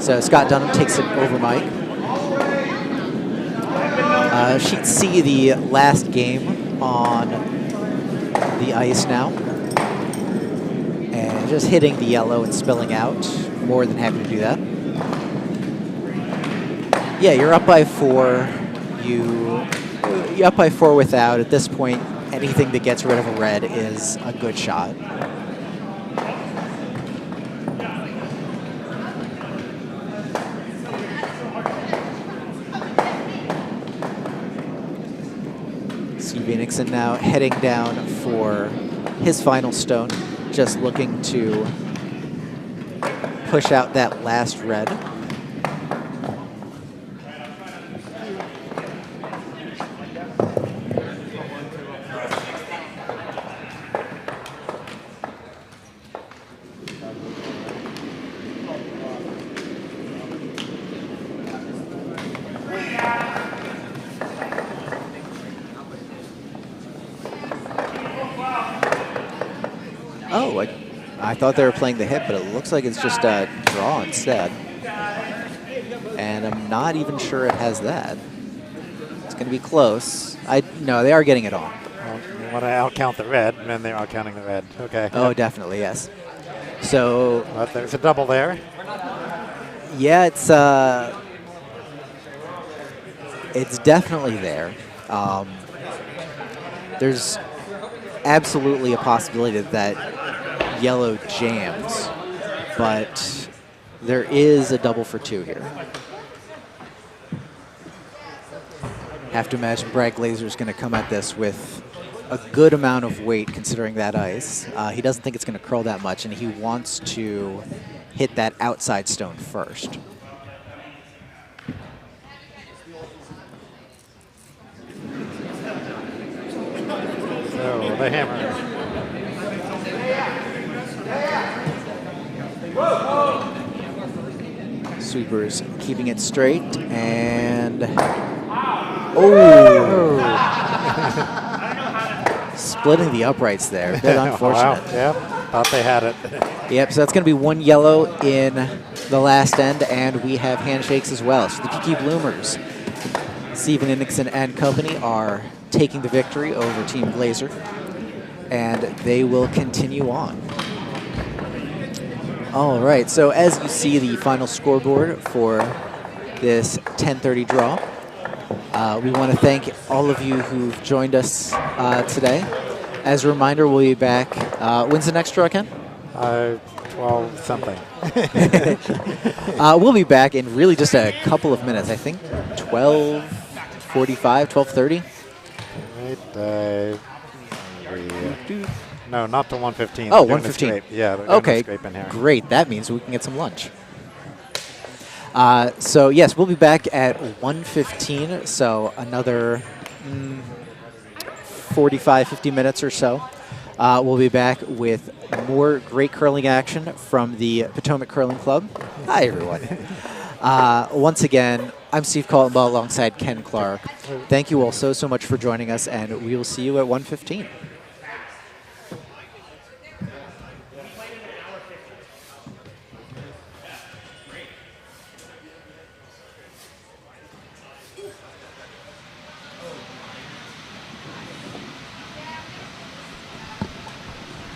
So Scott Dunham takes it over Mike. Sheet C, the last game on the ice now. And just hitting the yellow and spilling out. More than happy to do that. Yeah, you're up by 4. You're up by 4 without. At this point, anything that gets rid of a red is a good shot. Enochson now heading down for his final stone, just looking to push out that last red. Oh, I thought they were playing the hit, but it looks like it's just a draw instead. And I'm not even sure it has that. It's going to be close. No, they are getting it on. Well, you want to outcount the red, and then they're outcounting the red. Okay. Oh, definitely, yes. So. But there's a double there. Yeah, it's definitely there. There's absolutely a possibility that yellow jams, but there is a double for 2 here. Have to imagine Brad Glaser's going to come at this with a good amount of weight considering that ice. He doesn't think it's going to curl that much, and he wants to hit that outside stone first. So the hammer. Sweepers keeping it straight, and oh! Splitting the uprights there. A bit unfortunate. Wow. Yep, thought they had it. Yep, so that's going to be 1 yellow in the last end, and we have handshakes as well. So the Peaky Bloomers, Stephen Enochson and company, are taking the victory over Team Glaser, and they will continue on. All right, so as you see the final scoreboard for this 10:30 draw, we want to thank all of you who've joined us today. As a reminder, we'll be back. When's the next draw, Ken? 12 something. We'll be back in really just a couple of minutes. I think 12:45, 12:30. Right, no, not till 1:15. Oh, 1:15. Yeah, they're doing okay, the scrape in here. Great. That means we can get some lunch. So yes, we'll be back at 1:15. So another 45, 50 minutes or so. We'll be back with more great curling action from the Potomac Curling Club. Hi, everyone. Once again, I'm Steve Kaltenbaugh alongside Ken Clark. Thank you all so much for joining us, and we will see you at 1:15.